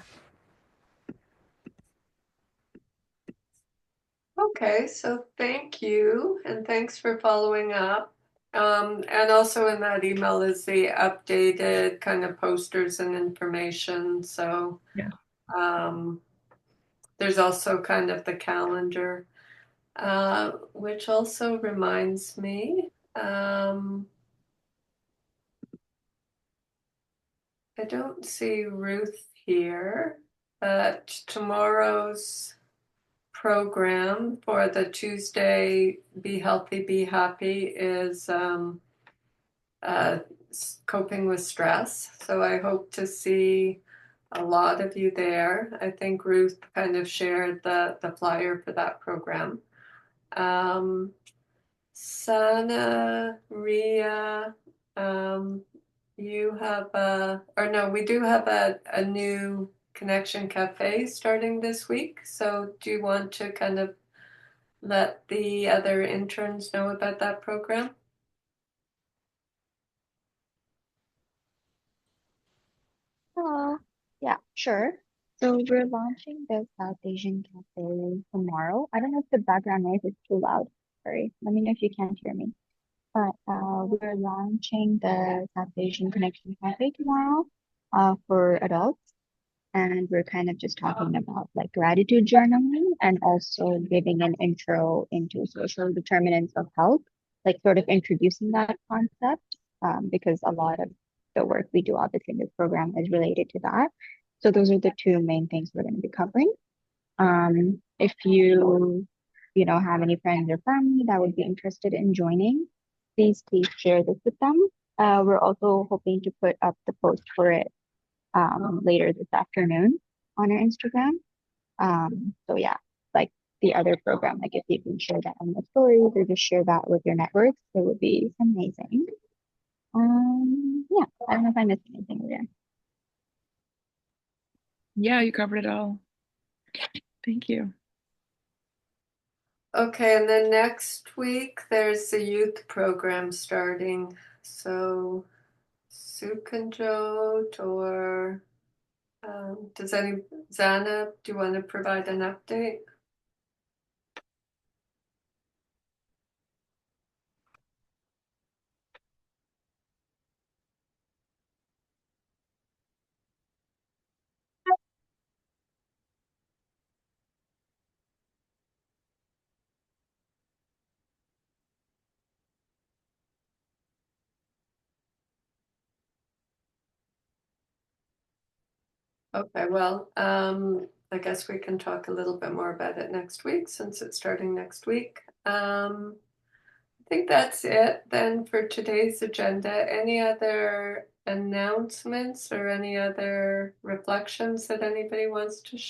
Okay, so thank you, and thanks for following up. And also in that email is the updated kind of posters and information. So Yeah. um, there's also kind of the calendar, which also reminds me, I don't see Ruth here, but tomorrow's program for the Tuesday Be Healthy, Be Happy is uh, coping with stress. So I hope to see a lot of you there. I think Ruth kind of shared the flyer for that program. Um, Sana, Ria, um, you have or no, we do have a new Connection Cafe starting this week. So do you want to kind of let the other interns know about that program? Yeah, sure. So we're launching the South Asian Cafe tomorrow. I don't know if the background noise is too loud. Sorry. Let me know if you can't hear me. But we're launching the South Asian Connection Cafe tomorrow for adults. And we're kind of just talking about like gratitude journaling and also giving an intro into social determinants of health, like sort of introducing that concept, because a lot of the work we do obviously in this program is related to that. So those are the two main things we're going to be covering. If you know, have any friends or family that would be interested in joining, please share this with them. We're also hoping to put up the post for it later this afternoon on our Instagram. So yeah, like the other program, like if you can share that on the stories or just share that with your networks, it would be amazing. Yeah, I don't know if I missed anything there. Yeah, you covered it all. Thank you. Okay, and then next week there's the youth program starting. So Sukanjot or does any Zana, do you want to provide an update? Okay, well, I guess we can talk a little bit more about it next week since it's starting next week. I think that's it then for today's agenda. Any other announcements or any other reflections that anybody wants to